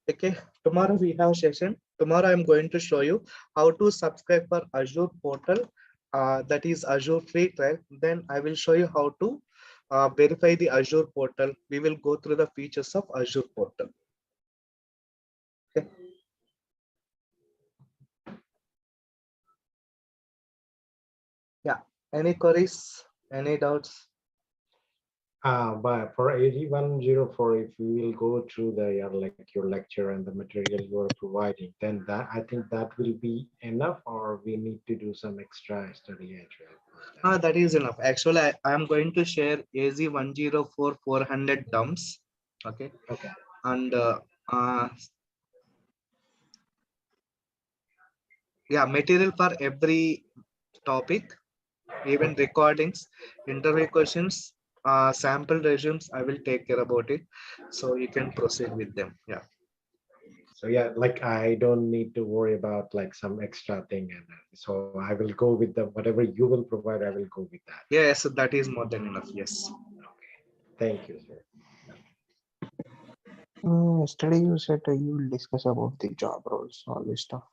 Okay, tomorrow we have session. Tomorrow I'm going to show you how to subscribe for Azure portal, that is Azure free trial. Then I will show you how to verify the Azure portal. We will go through the features of Azure portal. Okay. Yeah, any queries, any doubts? But for AG104, if we will go through the your lecture and the material you are providing, then that I think that will be enough, or we need to do some extra study as well. That is enough. Actually, I am going to share AZ104 400 dumps. Okay. Okay. And yeah, material for every topic, even recordings, interview questions, sample resumes. I will take care about it, so you can proceed with them. Yeah. So yeah, like I don't need to worry about like some extra thing, and so I will go with the whatever you will provide. I will go with that. Yes, that is more than enough. Yes. Okay. Thank you, sir. Yesterday you said you will discuss about the job roles, all this stuff.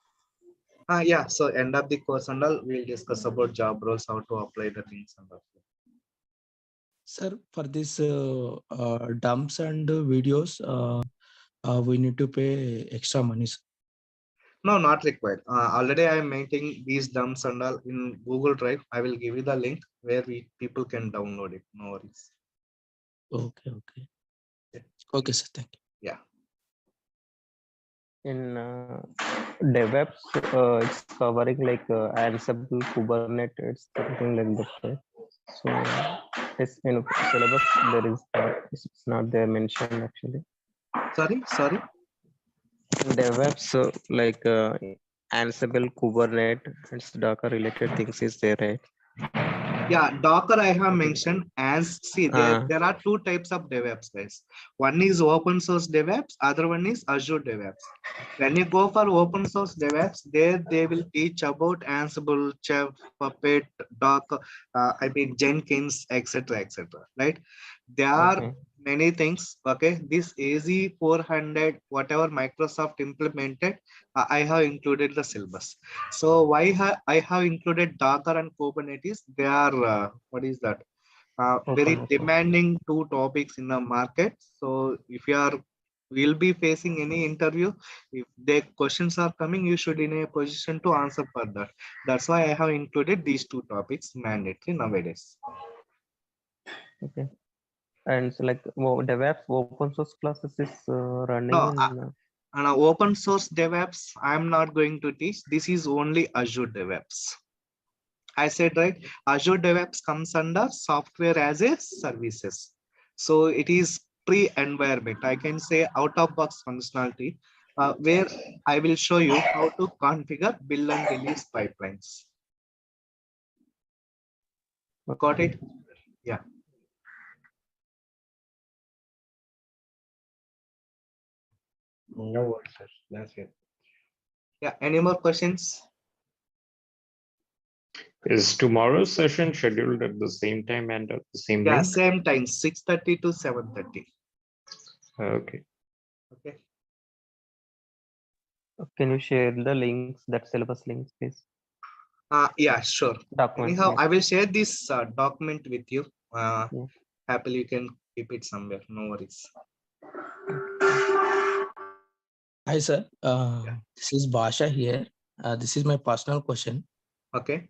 Yeah. So end of the course and all, we'll discuss about job roles, how to apply the things and all. Sir, for this dumps and videos, we need to pay extra money. Sir. No, not required. Already I am making these dumps and all in Google Drive. I will give you the link where people can download it. No worries. Okay. Okay, sir. Thank you. Yeah. In DevOps, it's covering like Ansible, Kubernetes, it's something like that. Right? So it's in syllabus there is it's not there mentioned actually. Sorry. DevOps like Ansible, Kubernetes, it's Docker related things is there, right? Yeah, Docker I have mentioned. As see, there are two types of DevOps, guys. One is open source DevOps, other one is Azure DevOps. When you go for open source DevOps, there they will teach about Ansible, Chef, Puppet, Docker, Jenkins, etc. Right? There are many things. Okay, this AZ400, whatever Microsoft implemented, I have included the syllabus. So why I have included Docker and Kubernetes? They are what is that? Very demanding two topics in the market. So if you are will be facing any interview, if the questions are coming, you should in a position to answer for that. That's why I have included these two topics mandatory nowadays. Okay. And so like DevOps open source classes is running No, in open source DevOps, I'm not going to teach. This is only Azure DevOps. I said, right, Azure DevOps comes under software as a services. So it is pre-environment. I can say out-of-box functionality, where I will show you how to configure build and release pipelines. Got it? Yeah. No worries, sir. That's it. Yeah. Any more questions? Is tomorrow's session scheduled at the same time and at the same Yeah, link? same time, 6:30 to 7:30. Okay. Okay. Can you share the links, that syllabus links, please? Yeah, sure. Documents, Anyhow, yeah. I will share this document with you. Happily, you can keep it somewhere. No worries. Hi, sir. This is Basha here. This is my personal question. Okay.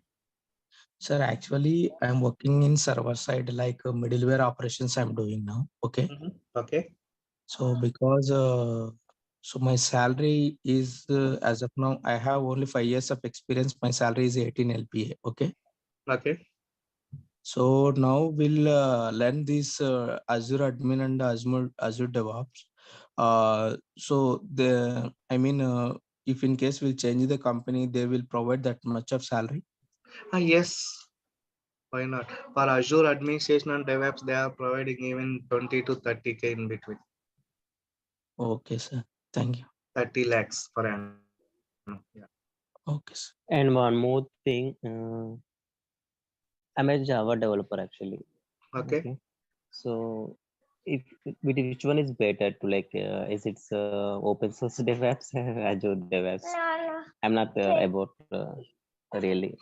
Sir, actually, I'm working in server side, like middleware operations I'm doing now. Okay. Okay. So because so my salary is as of now, I have only 5 years of experience. My salary is 18 LPA. Okay. Okay. So now we'll learn this Azure admin and Azure DevOps. So if in case we'll change the company, they will provide that much of salary. Yes. Why not? For Azure administration and DevOps, they are providing even 20 to 30K in between. Okay, sir. Thank you. 30 lakhs per annum. Yeah. Okay, sir. And one more thing, I'm a Java developer actually. Okay. So if which one is better to like, is it open source DevOps, Azure DevOps? I'm not about really.